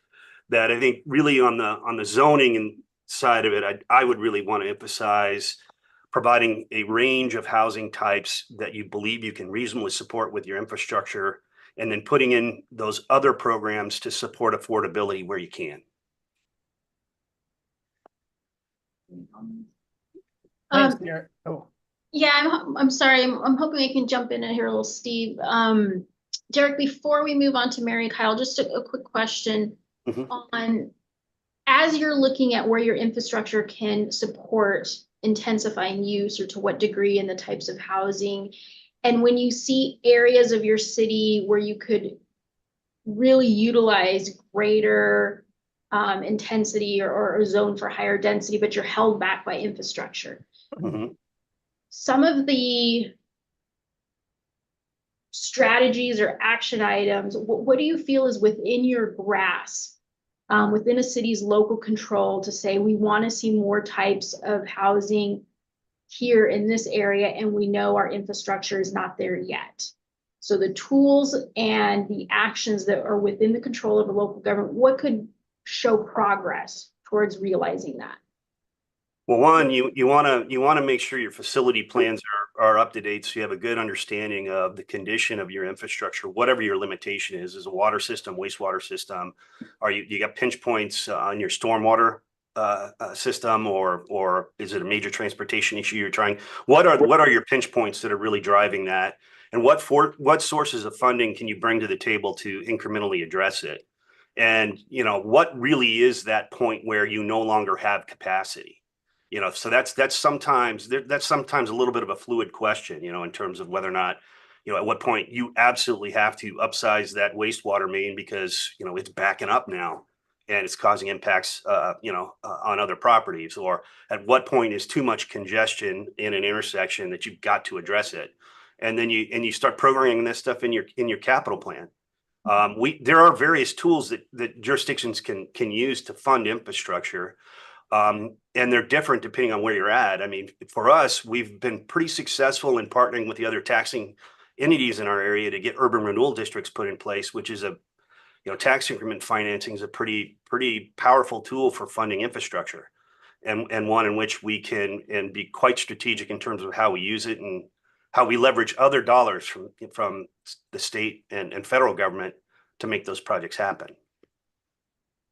that I think really on the zoning and side of it, I would really want to emphasize providing a range of housing types that you believe you can reasonably support with your infrastructure, and then putting in those other programs to support affordability where you can. Thanks, Derek. Oh, Yeah, I'm sorry. I'm hoping I can jump in here a little, Steve. Derek, before we move on to Mary Kyle, just a quick question on, as you're looking at where your infrastructure can support intensifying use, or to what degree, and the types of housing, and when you see areas of your city where you could really utilize greater intensity or a zone for higher density, but you're held back by infrastructure. Some of the strategies or action items, what do you feel is within your grasp, within a city's local control, to say we want to see more types of housing here in this area, and we know our infrastructure is not there yet? So the tools and the actions that are within the control of a local government, what could show progress towards realizing that? Well, one, you want to make sure your facility plans are up to date, so you have a good understanding of the condition of your infrastructure, whatever your limitation is a water system, wastewater system, or you got pinch points on your stormwater system, or is it a major transportation issue you're trying? What are your pinch points that are really driving that? And what sources of funding can you bring to the table to incrementally address it? And what really is that point where you no longer have capacity? So that's sometimes a little bit of a fluid question, in terms of whether or not, at what point you absolutely have to upsize that wastewater main because it's backing up now and it's causing impacts, on other properties, or at what point is too much congestion in an intersection that you've got to address it, and then you start programming this stuff in your capital plan. There are various tools that jurisdictions can use to fund infrastructure. And they're different depending on where you're at. I mean, for us, we've been pretty successful in partnering with the other taxing entities in our area to get urban renewal districts put in place, which is tax increment financing is a pretty powerful tool for funding infrastructure, and one in which we can be quite strategic in terms of how we use it and how we leverage other dollars from the state and federal government to make those projects happen.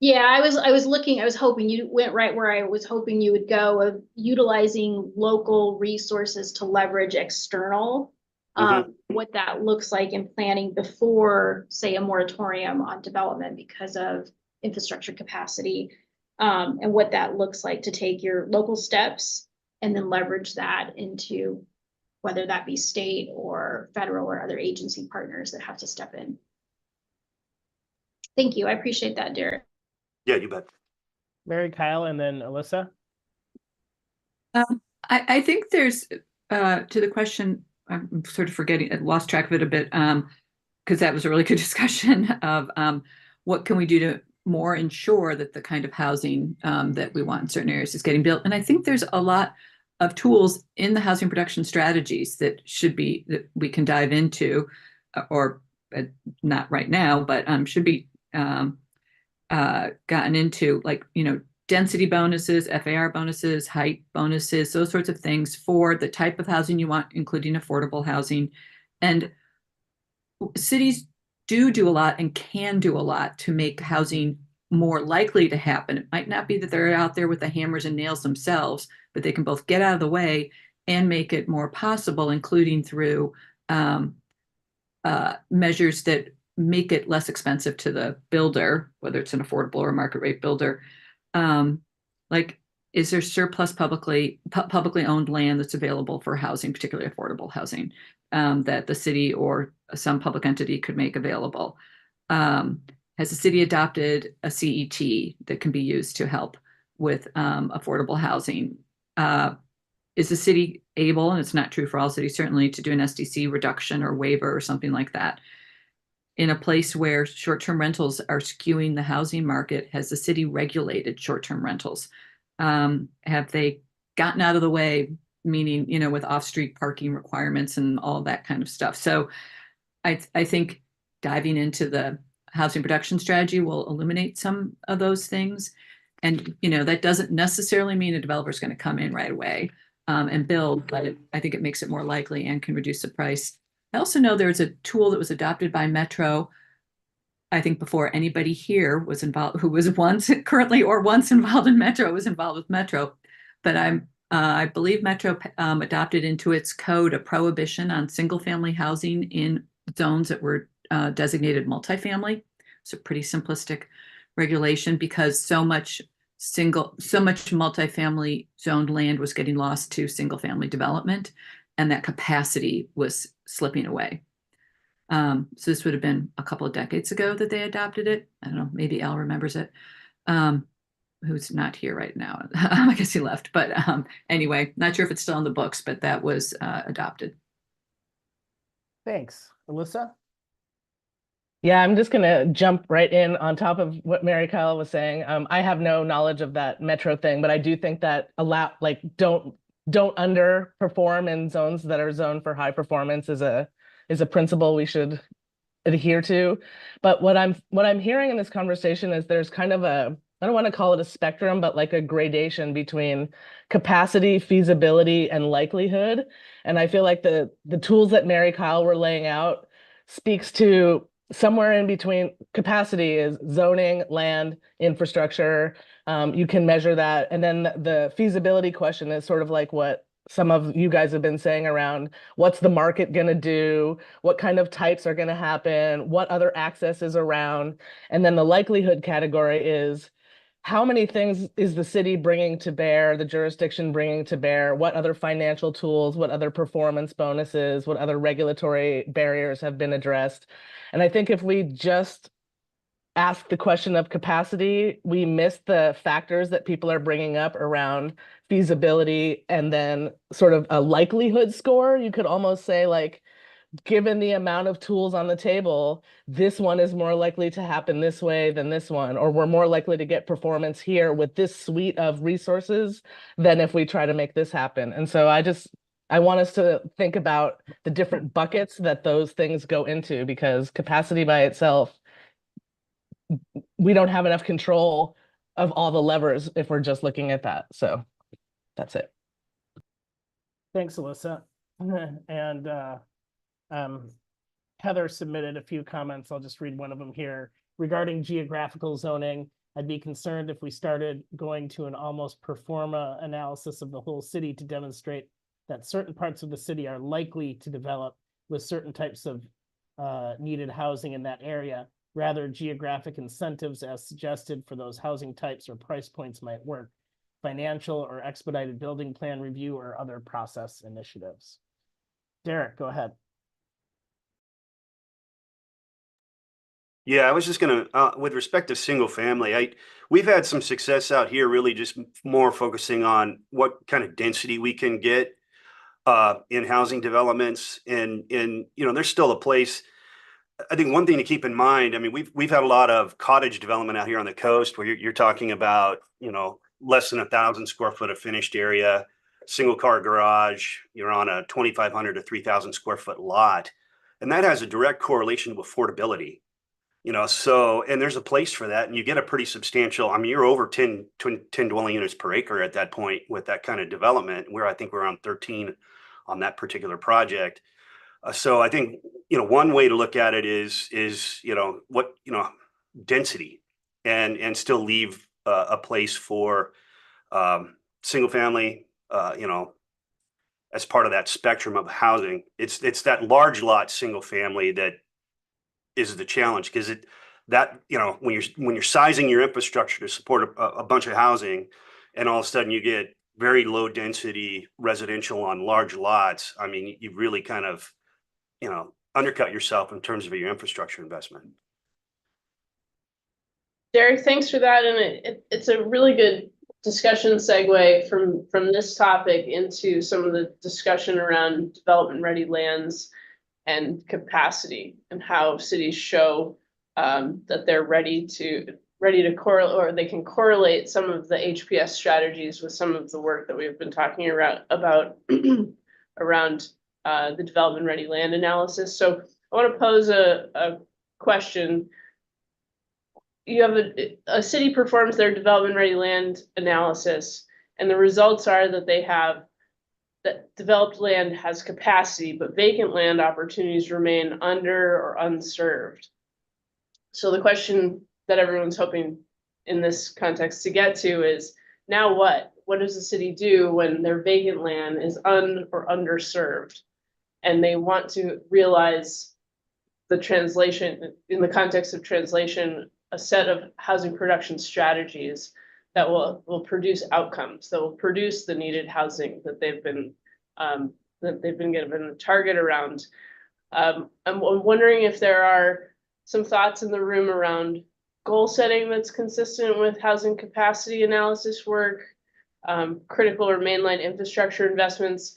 Yeah, I was hoping you went right where I was hoping you would go, of utilizing local resources to leverage external, what that looks like in planning before, say, a moratorium on development because of infrastructure capacity, and what that looks like to take your local steps and then leverage that into whether that be state or federal or other agency partners that have to step in. Thank you. I appreciate that, Derek. Yeah, you bet. Mary Kyle, and then Alyssa. I think there's to the question, I'm sort of forgetting, I lost track of it a bit, because that was a really good discussion of what can we do to more ensure that the kind of housing that we want in certain areas is getting built. And I think there's a lot of tools in the housing production strategies that we can dive into, or not right now, but should be gotten into, like, density bonuses, FAR bonuses, height bonuses, those sorts of things for the type of housing you want, including affordable housing. And cities do a lot and can do a lot to make housing more likely to happen. It might not be that they're out there with the hammers and nails themselves, but they can both get out of the way and make it more possible, including through measures that make it less expensive to the builder, whether it's an affordable or market rate builder. Like, is there surplus publicly owned land that's available for housing, particularly affordable housing, that the city or some public entity could make available? Has the city adopted a CET that can be used to help with affordable housing? Is the city able, and it's not true for all cities, certainly, to do an SDC reduction or waiver or something like that? In a place where short-term rentals are skewing the housing market, has the city regulated short-term rentals? Have they gotten out of the way, meaning, with off-street parking requirements and all that kind of stuff? So I think diving into the housing production strategy will illuminate some of those things. And, that doesn't necessarily mean a developer is going to come in right away and build, but I think it makes it more likely and can reduce the price. I also know there's a tool that was adopted by Metro, I think before anybody here was involved, who was once involved in Metro, was involved with Metro. But I believe Metro adopted into its code a prohibition on single family housing in zones that were designated multifamily. It's a pretty simplistic regulation because so much multifamily zoned land was getting lost to single family development, and that capacity was slipping away. So this would have been a couple of decades ago that they adopted it. I don't know, maybe Al remembers it, who's not here right now. I guess he left, but anyway, not sure if it's still on the books, but that was adopted. Thanks. Alyssa? Yeah, I'm just gonna jump right in on top of what Mary Kyle was saying. I have no knowledge of that Metro thing, but I do think that don't underperform in zones that are zoned for high performance is a principle we should adhere to. But what I'm hearing in this conversation is there's kind of I don't want to call it a spectrum, but like a gradation between capacity, feasibility, and likelihood. And I feel like the tools that Mary Kyle were laying out speaks to somewhere in between. Capacity is zoning, land, infrastructure. You can measure that. And then the feasibility question is sort of like what some of you guys have been saying around what's the market going to do, what kind of types are going to happen, what other access is around. And then the likelihood category is how many things is the city bringing to bear, the jurisdiction bringing to bear, what other financial tools, what other performance bonuses, what other regulatory barriers have been addressed. And I think if we just ask the question of capacity, we miss the factors that people are bringing up around feasibility and then sort of a likelihood score. You could almost say, like, given the amount of tools on the table, this one is more likely to happen this way than this one, or we're more likely to get performance here with this suite of resources than if we try to make this happen. And so I want us to think about the different buckets that those things go into, because capacity by itself, we don't have enough control of all the levers if we're just looking at that. So that's it. Thanks, Alyssa. And Heather submitted a few comments. I'll just read one of them here. Regarding geographical zoning, I'd be concerned if we started going to an almost pro forma analysis of the whole city to demonstrate that certain parts of the city are likely to develop with certain types of needed housing in that area. Rather, geographic incentives as suggested for those housing types or price points might work. Financial or expedited building plan review or other process initiatives. Derek, go ahead. Yeah, I was just gonna, with respect to single family, we've had some success out here, really just more focusing on what kind of density we can get in housing developments, and there's still a place. I think one thing to keep in mind, I mean, we've had a lot of cottage development out here on the coast where you're talking about, less than 1,000 square foot of finished area, single car garage. You're on a 2,500 to 3,000 square foot lot, and that has a direct correlation to affordability. So, and there's a place for that, and you get a pretty substantial, I mean, you're over 10 dwelling units per acre at that point with that kind of development, where I think we're around 13 on that particular project. So I think, one way to look at it is, what, density, and still leave a place for single family, as part of that spectrum of housing. It's that large lot single family that is the challenge, because when you're sizing your infrastructure to support a bunch of housing, and all of a sudden you get very low density residential on large lots, I mean, you really kind of undercut yourself in terms of your infrastructure investment. Derek, thanks for that, and it's a really good discussion segue from this topic into some of the discussion around development ready lands and capacity, and how cities show that they're ready to correlate, or they can correlate some of the HPS strategies with some of the work that we've been talking about around the development ready land analysis. So I want to pose a question. You have a city performs their development ready land analysis, and the results are that they have that developed land has capacity, but vacant land opportunities remain under or unserved. So the question that everyone's hoping in this context to get to is, now what? What does the city do when their vacant land is or underserved? And they want to realize the translation, in the context of translation, a set of housing production strategies that will produce outcomes, that will produce the needed housing that they've been given a target around. I'm wondering if there are some thoughts in the room around goal setting that's consistent with housing capacity analysis work, critical or mainline infrastructure investments.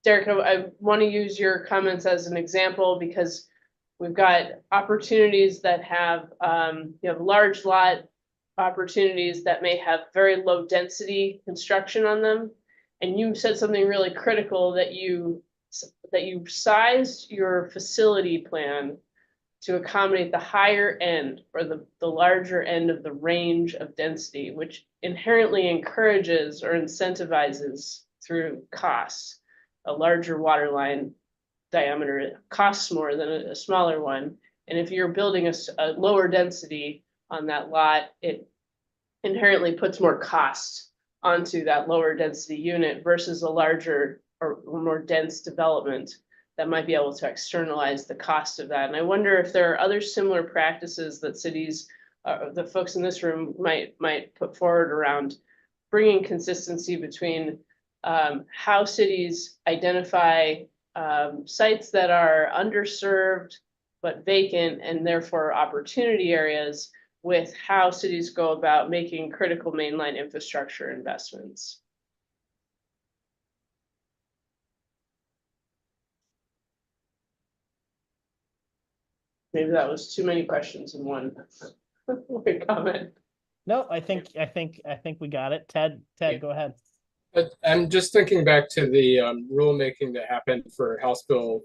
Derek, I want to use your comments as an example, because we've got opportunities that have large lot opportunities that may have very low density construction on them. And you said something really critical, that you sized your facility plan to accommodate the higher end, or the larger end of the range of density, which inherently encourages or incentivizes through costs. A larger water line diameter costs more than a smaller one, And if you're building a lower density on that lot, it inherently puts more cost onto that lower density unit versus a larger or more dense development that might be able to externalize the cost of that. And I wonder if there are other similar practices that cities, the folks in this room might put forward around bringing consistency between how cities identify sites that are underserved but vacant and therefore opportunity areas with how cities go about making critical mainline infrastructure investments. Maybe that was too many questions in one comment. No, I think we got it. Ted, go ahead. I'm just thinking back to the rulemaking that happened for House Bill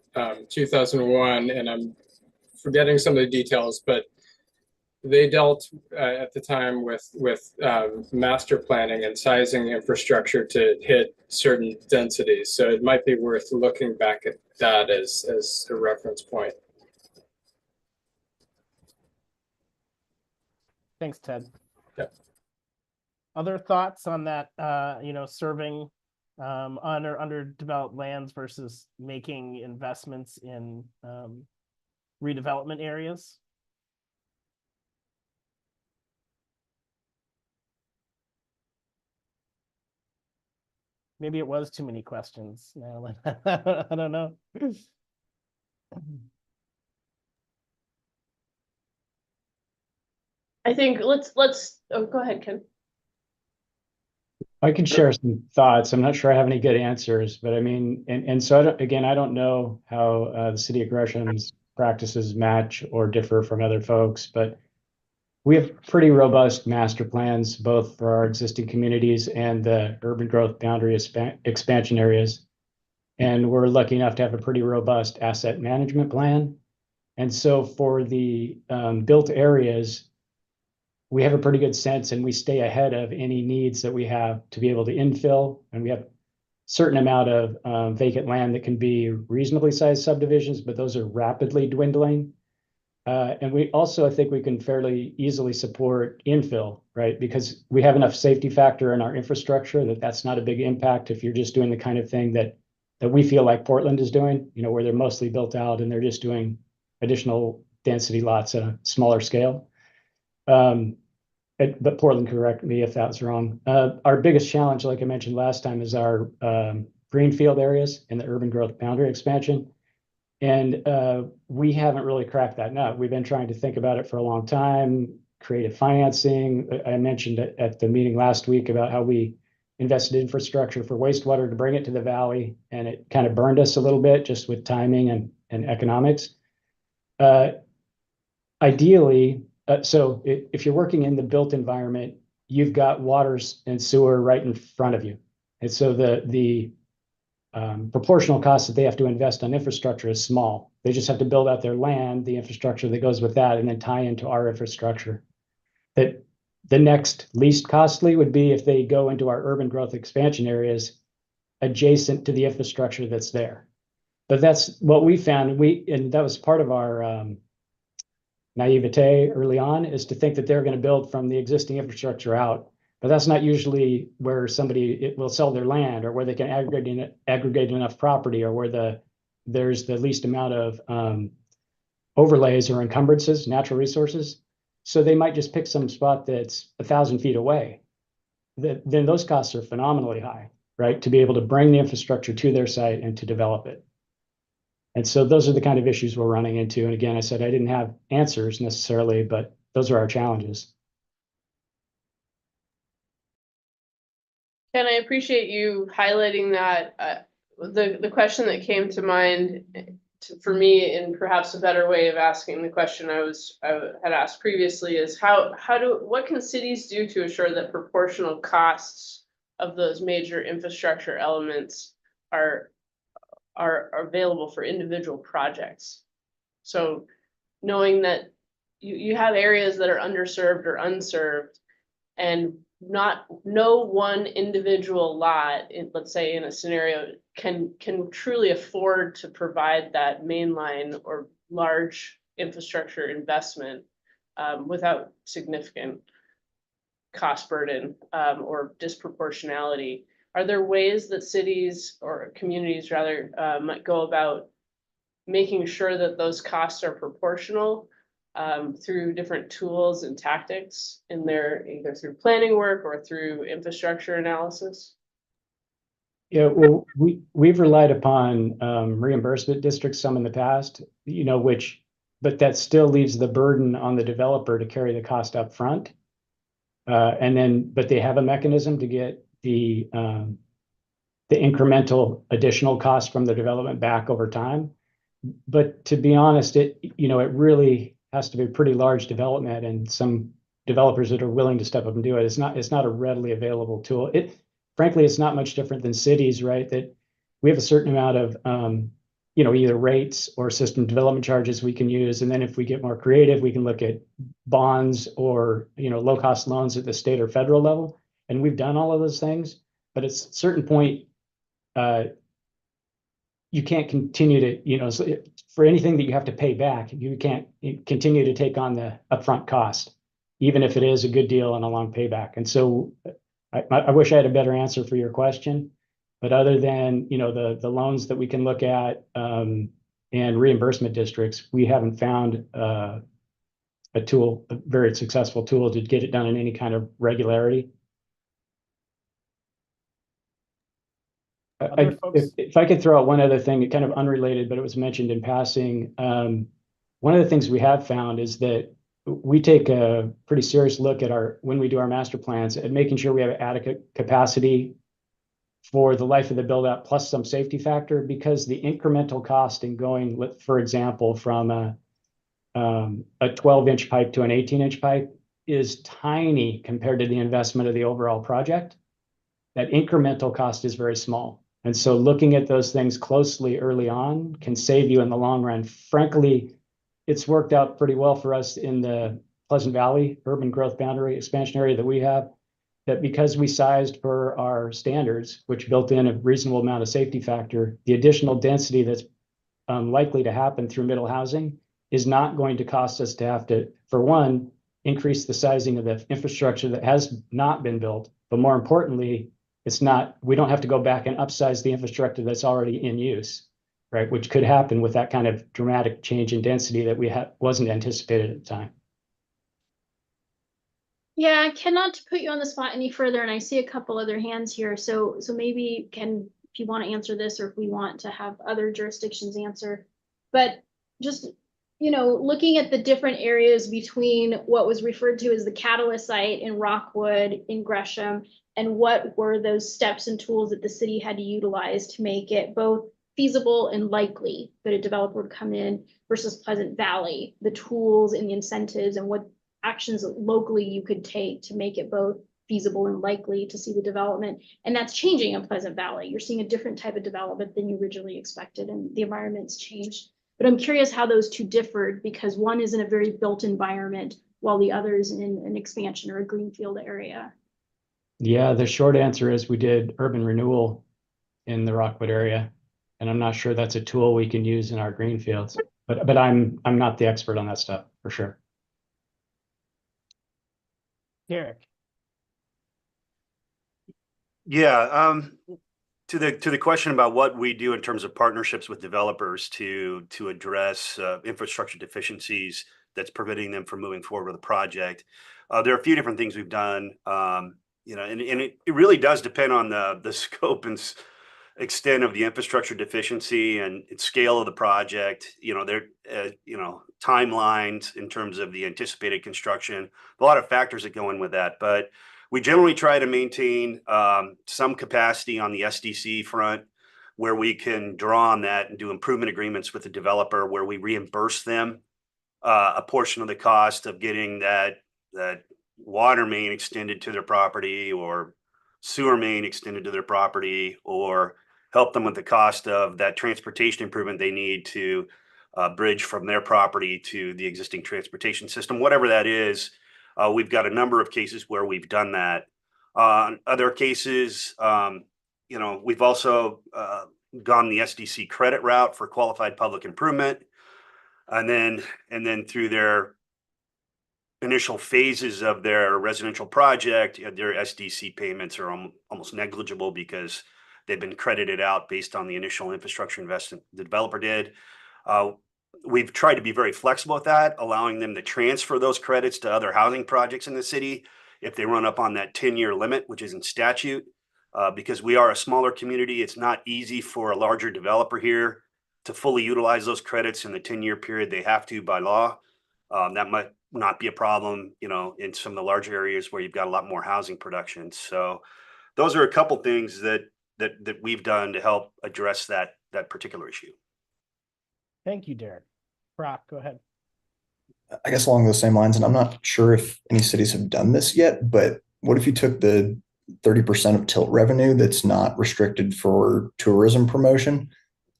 2001, and I'm forgetting some of the details, but they dealt at the time with master planning and sizing infrastructure to hit certain densities. So it might be worth looking back at that as a reference point. Thanks, Ted. Yep. Other thoughts on that, serving underdeveloped lands versus making investments in redevelopment areas? Maybe it was too many questions. No, I don't know. I think oh, go ahead, Ken. I can share some thoughts. I'm not sure I have any good answers, but I mean, and so I don't know how the city of Gresham's practices match or differ from other folks, but we have pretty robust master plans, both for our existing communities and the urban growth boundary expansion areas. And we're lucky enough to have a pretty robust asset management plan. And so for the built areas, we have a pretty good sense and we stay ahead of any needs that we have to be able to infill. And we have a certain amount of vacant land that can be reasonably sized subdivisions, but those are rapidly dwindling. And we also, I think we can fairly easily support infill, right? Because we have enough safety factor in our infrastructure that's not a big impact if you're just doing the kind of thing that we feel like Portland is doing, where they're mostly built out and they're just doing additional density lots at a smaller scale. But Portland, correct me if that's wrong. Our biggest challenge, like I mentioned last time, is our greenfield areas in the urban growth boundary expansion. And we haven't really cracked that nut. We've been trying to think about it for a long time, creative financing. I mentioned at the meeting last week about how we invested in infrastructure for wastewater to bring it to the valley, and it kind of burned us a little bit just with timing and economics. Ideally, so if you're working in the built environment, you've got waters and sewer right in front of you. And so the proportional cost that they have to invest on infrastructure is small. They just have to build out their land, the infrastructure that goes with that, and then tie into our infrastructure. That the next least costly would be if they go into our urban growth expansion areas adjacent to the infrastructure that's there. But that's what we found, and that was part of our naivete early on, is to think that they're going to build from the existing infrastructure out. But that's not usually where somebody will sell their land, or where they can aggregate enough property, or where there's the least amount of overlays or encumbrances, natural resources. So they might just pick some spot that's 1,000 feet away. Then those costs are phenomenally high, right? To be able to bring the infrastructure to their site and to develop it. And so those are the kind of issues we're running into. And again, I said I didn't have answers necessarily, but those are our challenges. Ken, I appreciate you highlighting that. The question that came to mind for me, in perhaps a better way of asking the question I had asked previously, is what can cities do to assure that proportional costs of those major infrastructure elements are available for individual projects? So knowing that you have areas that are underserved or unserved, and no one individual lot, let's say in a scenario, can truly afford to provide that mainline or large infrastructure investment without significant cost burden or disproportionality. Are there ways that cities or communities rather might go about making sure that those costs are proportional through different tools and tactics in their either through planning work or through infrastructure analysis? Yeah, well, we've relied upon reimbursement districts some in the past, but that still leaves the burden on the developer to carry the cost up front. But they have a mechanism to get the incremental additional cost from the development back over time. But to be honest, it really has to be a pretty large development and some developers that are willing to step up and do it. It's not a readily available tool. Frankly, it's not much different than cities, right? That we have a certain amount of either rates or system development charges we can use. And then if we get more creative, we can look at bonds or low cost loans at the state or federal level. And we've done all of those things, but at a certain point, you can't continue to, for anything that you have to pay back, you can't continue to take on the upfront cost, even if it is a good deal and a long payback. And so I wish I had a better answer for your question, but other than, the loans that we can look at and reimbursement districts, we haven't found a very successful tool to get it done in any kind of regularity. If I could throw out one other thing, kind of unrelated, but it was mentioned in passing. One of the things we have found is that we take a pretty serious look at when we do our master plans at making sure we have adequate capacity for the life of the build out plus some safety factor, because the incremental cost in going, for example, from a 12-inch pipe to an 18-inch pipe is tiny compared to the investment of the overall project. That incremental cost is very small. And so looking at those things closely early on can save you in the long run. Frankly, it's worked out pretty well for us in the Pleasant Valley urban growth boundary expansion area that we have, that because we sized for our standards, which built in a reasonable amount of safety factor, the additional density that's likely to happen through middle housing is not going to cost us to have to, for one, increase the sizing of the infrastructure that has not been built. But more importantly, we don't have to go back and upsize the infrastructure that's already in use, right? Which could happen with that kind of dramatic change in density that wasn't anticipated at the time. Yeah, I cannot put you on the spot any further, and I see a couple other hands here. So maybe if you want to answer this, or if we want to have other jurisdictions answer, but just looking at the different areas between what was referred to as the catalyst site in Rockwood, in Gresham, and what were those steps and tools that the city had to utilize to make it both feasible and likely that a developer would come in, versus Pleasant Valley, the tools and the incentives and what actions locally you could take to make it both feasible and likely to see the development. And that's changing in Pleasant Valley. You're seeing a different type of development than you originally expected, and the environment's changed. But I'm curious how those two differed, because one is in a very built environment while the other is in an expansion or a greenfield area. Yeah, the short answer is we did urban renewal in the Rockwood area, and I'm not sure that's a tool we can use in our greenfields. But I'm not the expert on that stuff for sure. Derek. Yeah, to the question about what we do in terms of partnerships with developers to address infrastructure deficiencies that's preventing them from moving forward with a project. There are a few different things we've done, and it really does depend on the scope and extent of the infrastructure deficiency and scale of the project. There, timelines in terms of the anticipated construction, a lot of factors that go in with that, but we generally try to maintain some capacity on the SDC front where we can draw on that and do improvement agreements with the developer where we reimburse them a portion of the cost of getting that water main extended to their property or sewer main extended to their property, or help them with the cost of that transportation improvement they need to bridge from their property to the existing transportation system, whatever that is. We've got a number of cases where we've done that. Other cases, we've also gone the SDC credit route for qualified public improvement. And then through their initial phases of their residential project, their SDC payments are almost negligible because they've been credited out based on the initial infrastructure investment the developer did. We've tried to be very flexible with that, allowing them to transfer those credits to other housing projects in the city if they run up on that 10-year limit, which is in statute. Because we are a smaller community, it's not easy for a larger developer here to fully utilize those credits in the 10-year period they have to by law. That might not be a problem, in some of the larger areas where you've got a lot more housing production. So those are a couple things that we've done to help address that particular issue. Thank you, Derek. Brock, go ahead. I guess along those same lines, and I'm not sure if any cities have done this yet, but what if you took the 30% of tilt revenue that's not restricted for tourism promotion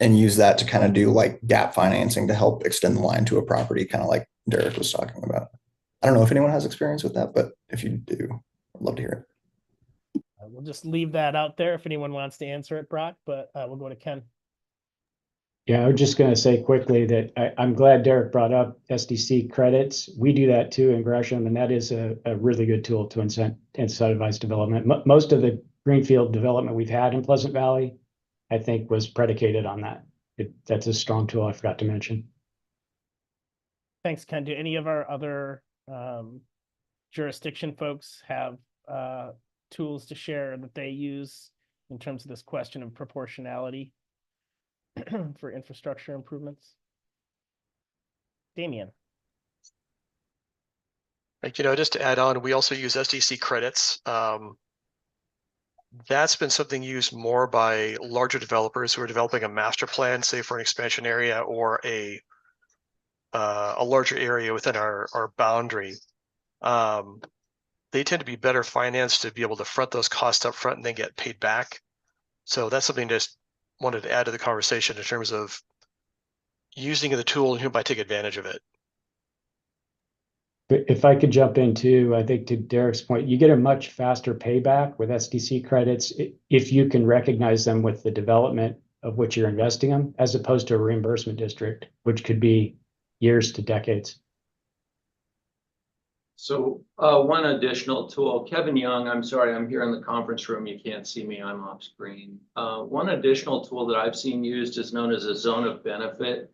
and use that to kind of do like gap financing to help extend the line to a property, kind of like Derek was talking about? I don't know if anyone has experience with that, but if you do, I'd love to hear it. We'll just leave that out there if anyone wants to answer it, Brock, but we'll go to Ken. Yeah, I was just going to say quickly that I'm glad Derek brought up SDC credits. We do that too in Gresham, and that is a really good tool to incentivize development. Most of the greenfield development we've had in Pleasant Valley, I think, was predicated on that. That's a strong tool I forgot to mention. Thanks, Ken. Do any of our other jurisdiction folks have tools to share that they use in terms of this question of proportionality for infrastructure improvements? Damien. Just to add on, we also use SDC credits. That's been something used more by larger developers who are developing a master plan, say for an expansion area or a larger area within our boundary. They tend to be better financed to be able to front those costs up front and then get paid back. So that's something just wanted to add to the conversation in terms of using the tool and who might take advantage of it. If I could jump in too, I think to Derek's point, you get a much faster payback with SDC credits if you can recognize them with the development of which you're investing them, as opposed to a reimbursement district, which could be years to decades. So one additional tool, Kevin Young, I'm sorry, I'm here in the conference room. You can't see me, I'm off screen. One additional tool that I've seen used is known as a zone of benefit,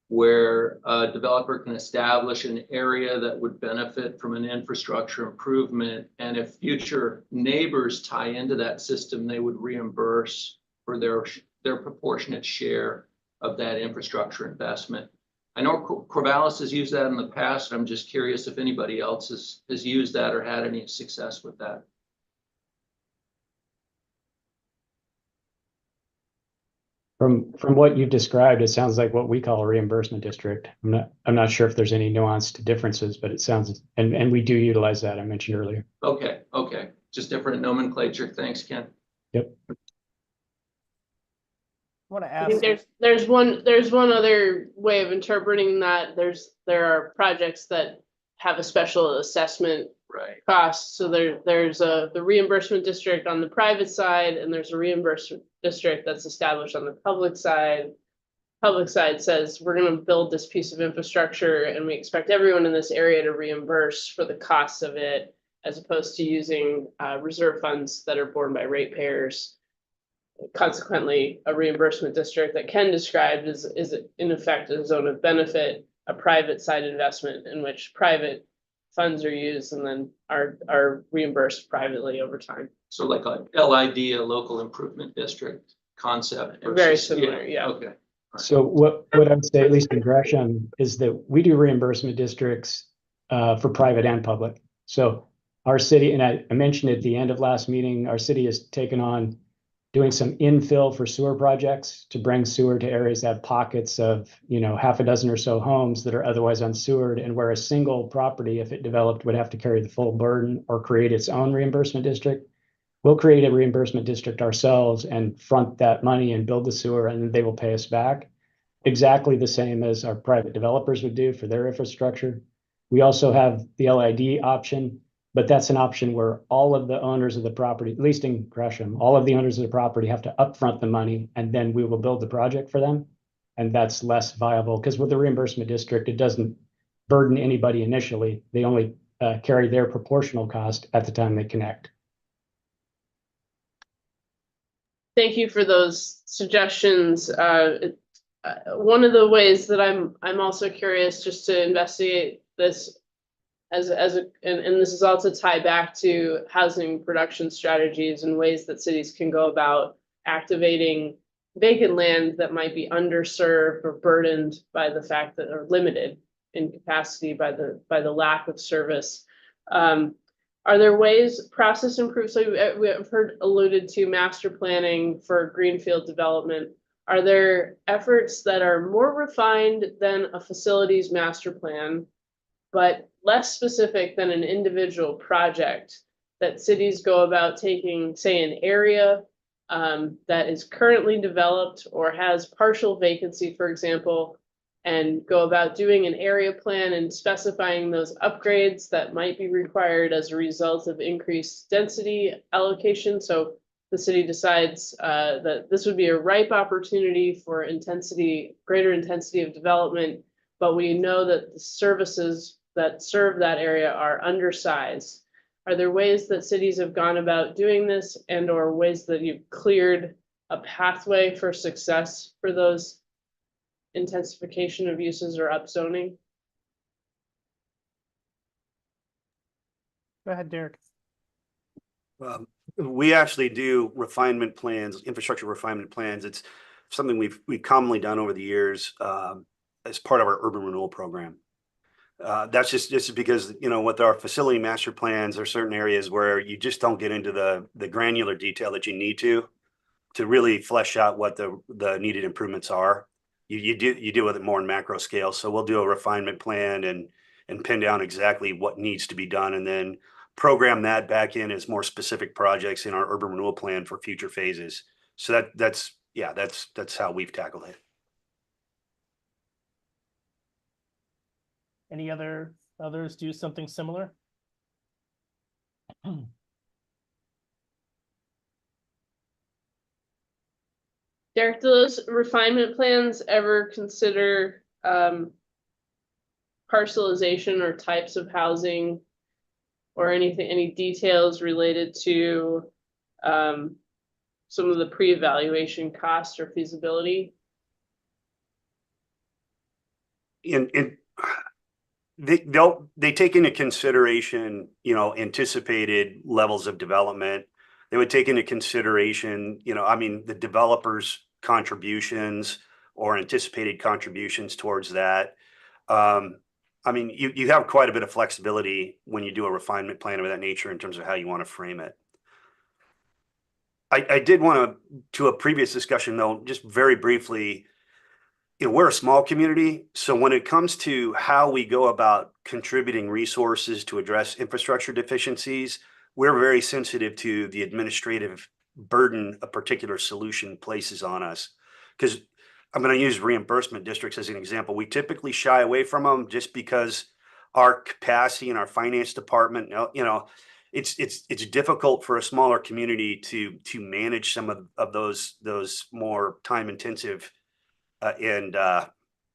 where a developer can establish an area that would benefit from an infrastructure improvement. And if future neighbors tie into that system, they would reimburse for their proportionate share of that infrastructure investment. I know Corvallis has used that in the past. I'm just curious if anybody else has used that or had any success with that. From what you've described, it sounds like what we call a reimbursement district. I'm not sure if there's any nuanced differences, but it sounds, and we do utilize that, I mentioned earlier. Okay. Just different nomenclature. Thanks, Ken. Yep. I think there's one other way of interpreting that. There are projects that have a special assessment cost. So there's the reimbursement district on the private side, and there's a reimbursement district that's established on the public side. Public side says we're going to build this piece of infrastructure, and we expect everyone in this area to reimburse for the costs of it, as opposed to using reserve funds that are borne by ratepayers. Consequently, a reimbursement district that Ken described is in effect a zone of benefit, a private side investment in which private funds are used and then are reimbursed privately over time. So like a LID, a local improvement district concept. Very similar, yeah. Okay. So what I would say, at least in Gresham, is that we do reimbursement districts for private and public. So our city, and I mentioned at the end of last meeting, our city has taken on doing some infill for sewer projects to bring sewer to areas that have pockets of, half a dozen or so homes that are otherwise unsewered, and where a single property, if it developed, would have to carry the full burden or create its own reimbursement district. We'll create a reimbursement district ourselves and front that money and build the sewer, and they will pay us back exactly the same as our private developers would do for their infrastructure. We also have the LID option, but that's an option where all of the owners of the property, at least in Gresham, all of the owners of the property have to upfront the money, and then we will build the project for them. and that's less viable because with the reimbursement district, it doesn't burden anybody initially. They only carry their proportional cost at the time they connect. Thank you for those suggestions. One of the ways that I'm also curious just to investigate this and this is also tie back to housing production strategies and ways that cities can go about activating vacant land that might be underserved or burdened by the fact that are limited in capacity by the lack of service. Are there ways process improve? So we've heard alluded to master planning for greenfield development. Are there efforts that are more refined than a facilities master plan, but less specific than an individual project that cities go about taking, say, an area that is currently developed or has partial vacancy, for example, and go about doing an area plan and specifying those upgrades that might be required as a result of increased density allocation? So the city decides that this would be a ripe opportunity for greater intensity of development, but we know that the services that serve that area are undersized. Are there ways that cities have gone about doing this, and or ways that you've cleared a pathway for success for those intensification of uses or upzoning? Go ahead, Derek. We actually do refinement plans, infrastructure refinement plans. It's something we've commonly done over the years as part of our urban renewal program. That's just because, you know, with our facility master plans, there are certain areas where you just don't get into the granular detail that you need to really flesh out what the needed improvements are. You deal with it more in macro scale. So we'll do a refinement plan and pin down exactly what needs to be done, and then program that back in as more specific projects in our urban renewal plan for future phases. So that's how we've tackled it. Any others do something similar? Derek, do those refinement plans ever consider parcelization or types of housing or any details related to some of the pre-evaluation cost or feasibility? They take into consideration, you know, anticipated levels of development. They would take into consideration, you know, I mean, the developers' contributions or anticipated contributions towards that. I mean, you have quite a bit of flexibility when you do a refinement plan of that nature in terms of how you want to frame it. I did want to a previous discussion though, just very briefly, you know, we're a small community. So when it comes to how we go about contributing resources to address infrastructure deficiencies, we're very sensitive to the administrative burden a particular solution places on us. Because I'm going to use reimbursement districts as an example. We typically shy away from them just because our capacity in our finance department, you know, it's difficult for a smaller community to manage some of those more time intensive and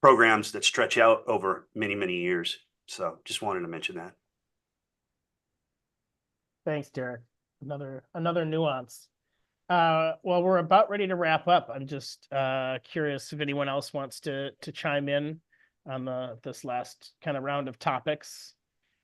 programs that stretch out over many years. So just wanted to mention that. Thanks, Derek. Another nuance. Well, we're about ready to wrap up. I'm just curious if anyone else wants to chime in on this last kind of round of topics.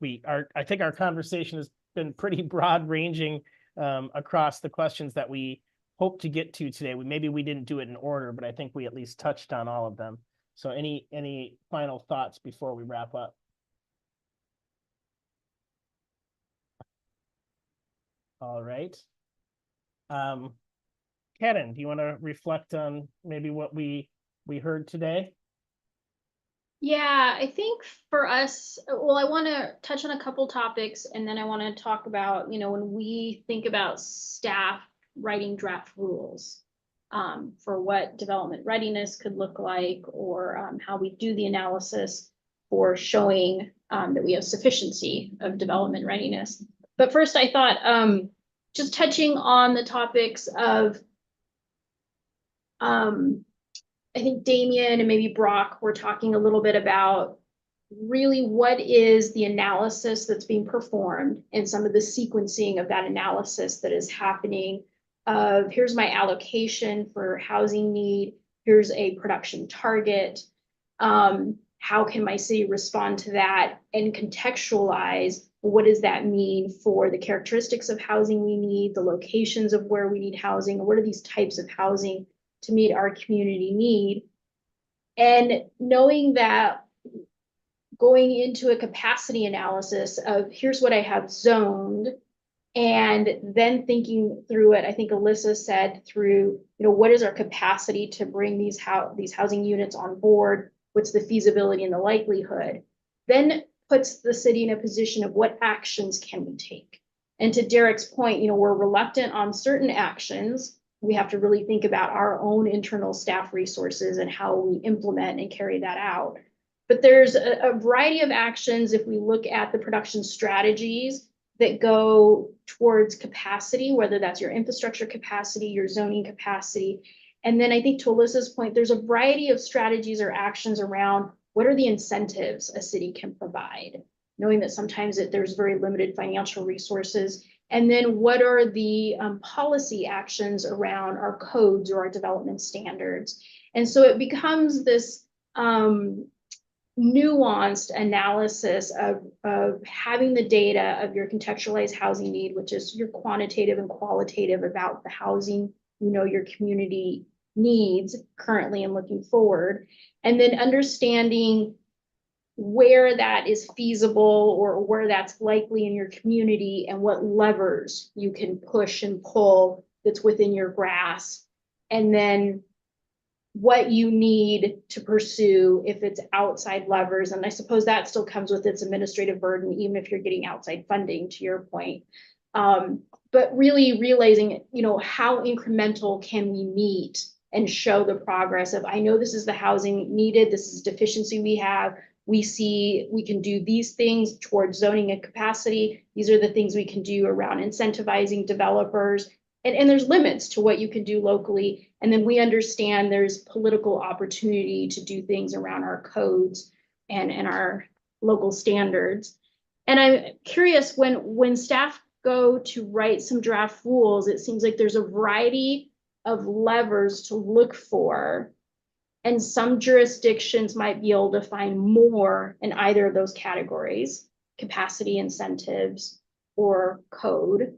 I think our conversation has been pretty broad ranging across the questions that we hope to get to today. Maybe we didn't do it in order, but I think we at least touched on all of them. So any final thoughts before we wrap up? All right. Karen, do you want to reflect on maybe what we heard today? Yeah, I think for us, well, I want to touch on a couple topics, and then I want to talk about, you know, when we think about staff writing draft rules for what development readiness could look like, or how we do the analysis for showing that we have sufficiency of development readiness. But first, I thought just touching on the topics of I think Damien and maybe Brock were talking a little bit about really what is the analysis that's being performed and some of the sequencing of that analysis that is happening of here's my allocation for housing need, here's a production target. How can my city respond to that and contextualize what does that mean for the characteristics of housing we need, the locations of where we need housing, what are these types of housing to meet our community need? And knowing that going into a capacity analysis of here's what I have zoned, and then thinking through it, I think Alyssa said through, what is our capacity to bring these housing units on board? What's the feasibility and the likelihood? Then puts the city in a position of what actions can we take? And to Derek's point, we're reluctant on certain actions. We have to really think about our own internal staff resources and how we implement and carry that out. But there's a variety of actions if we look at the production strategies that go towards capacity, whether that's your infrastructure capacity, your zoning capacity. And then I think to Alyssa's point, there's a variety of strategies or actions around what are the incentives a city can provide, knowing that sometimes there's very limited financial resources. And then what are the policy actions around our codes or our development standards? And so it becomes this nuanced analysis of having the data of your contextualized housing need, which is your quantitative and qualitative about the housing, your community needs currently and looking forward, and then understanding where that is feasible or where that's likely in your community and what levers you can push and pull that's within your grasp, and then what you need to pursue if it's outside levers. And I suppose that still comes with its administrative burden, even if you're getting outside funding, to your point. But really realizing, how incremental can we meet and show the progress of, I know this is the housing needed, this is deficiency we have, we see we can do these things towards zoning and capacity. These are the things we can do around incentivizing developers. And there's limits to what you can do locally. And then we understand there's political opportunity to do things around our codes and our local standards. And I'm curious, when staff go to write some draft rules, it seems like there's a variety of levers to look for. And some jurisdictions might be able to find more in either of those categories, capacity incentives or code.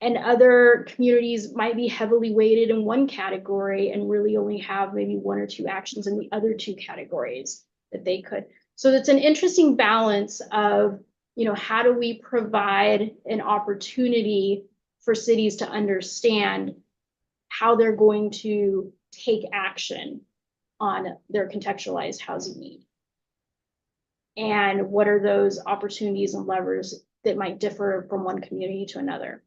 And other communities might be heavily weighted in one category and really only have maybe one or two actions in the other two categories that they could. So it's an interesting balance of, how do we provide an opportunity for cities to understand how they're going to take action on their contextualized housing need? And what are those opportunities and levers that might differ from one community to another?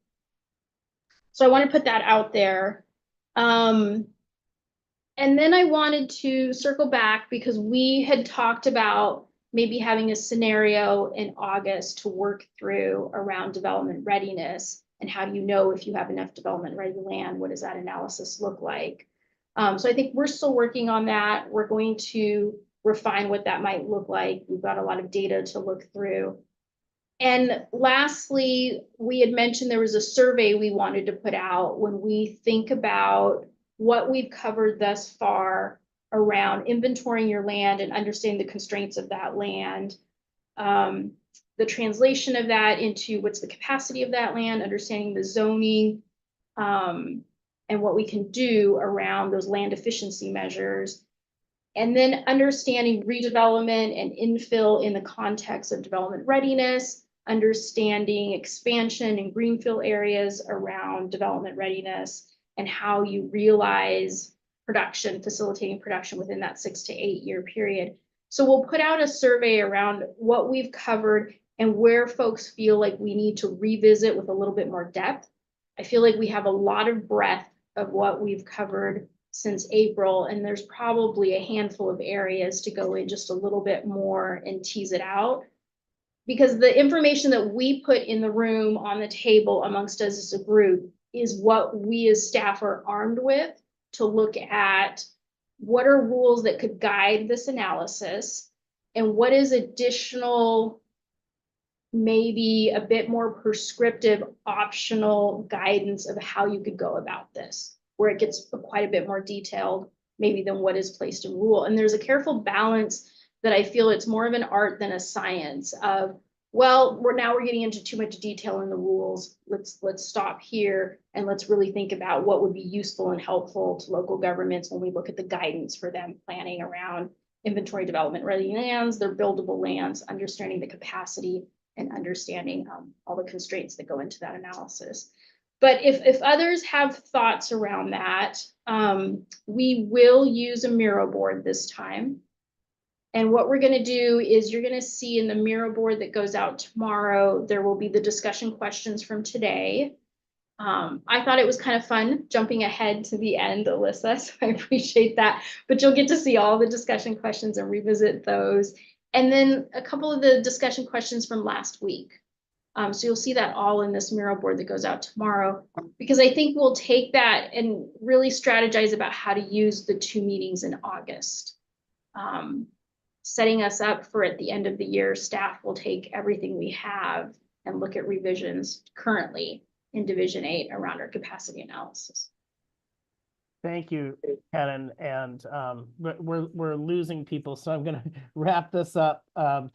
So I want to put that out there. And then I wanted to circle back because we had talked about maybe having a scenario in August to work through around development readiness. And how do you know if you have enough development ready land? What does that analysis look like? So I think we're still working on that. We're going to refine what that might look like. We've got a lot of data to look through. And lastly, we had mentioned there was a survey we wanted to put out when we think about what we've covered thus far around inventorying your land and understanding the constraints of that land, the translation of that into what's the capacity of that land, understanding the zoning, and what we can do around those land efficiency measures. And then understanding redevelopment and infill in the context of development readiness, understanding expansion in greenfield areas around development readiness, and how you realize production, facilitating production within that 6 to 8 year period. So we'll put out a survey around what we've covered and where folks feel like we need to revisit with a little bit more depth. I feel like we have a lot of breadth of what we've covered since April, and there's probably a handful of areas to go in just a little bit more and tease it out. Because the information that we put in the room on the table amongst us as a group is what we as staff are armed with to look at what are rules that could guide this analysis and what is additional, maybe a bit more prescriptive optional guidance of how you could go about this, where it gets quite a bit more detailed maybe than what is placed in rule. And there's a careful balance that I feel it's more of an art than a science of, well, we're getting into too much detail in the rules. Let's stop here and let's really think about what would be useful and helpful to local governments when we look at the guidance for them planning around inventory development ready lands, their buildable lands, understanding the capacity and understanding all the constraints that go into that analysis. But if others have thoughts around that, we will use a Miro board this time. And what we're going to do is you're going to see in the Miro board that goes out tomorrow, there will be the discussion questions from today. I thought it was kind of fun jumping ahead to the end, Alyssa, so I appreciate that. But you'll get to see all the discussion questions and revisit those. And then a couple of the discussion questions from last week. So you'll see that all in this Miro board that goes out tomorrow, because I think we'll take that and really strategize about how to use the 2 meetings in August. Setting us up for at the end of the year, staff will take everything we have and look at revisions currently in Division 8 around our capacity analysis. Thank you, Karen. And we're losing people, so I'm going to wrap this up.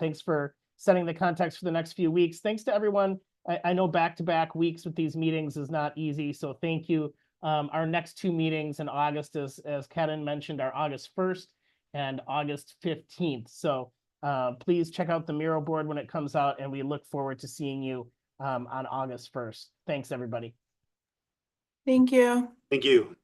Thanks for setting the context for the next few weeks. Thanks to everyone. I know back-to-back weeks with these meetings is not easy, so thank you. Our next 2 meetings in August, as Karen mentioned, are August 1st and August 15th. So please check out the Miro board when it comes out, and we look forward to seeing you on August 1st. Thanks, everybody. Thank you. Thank you.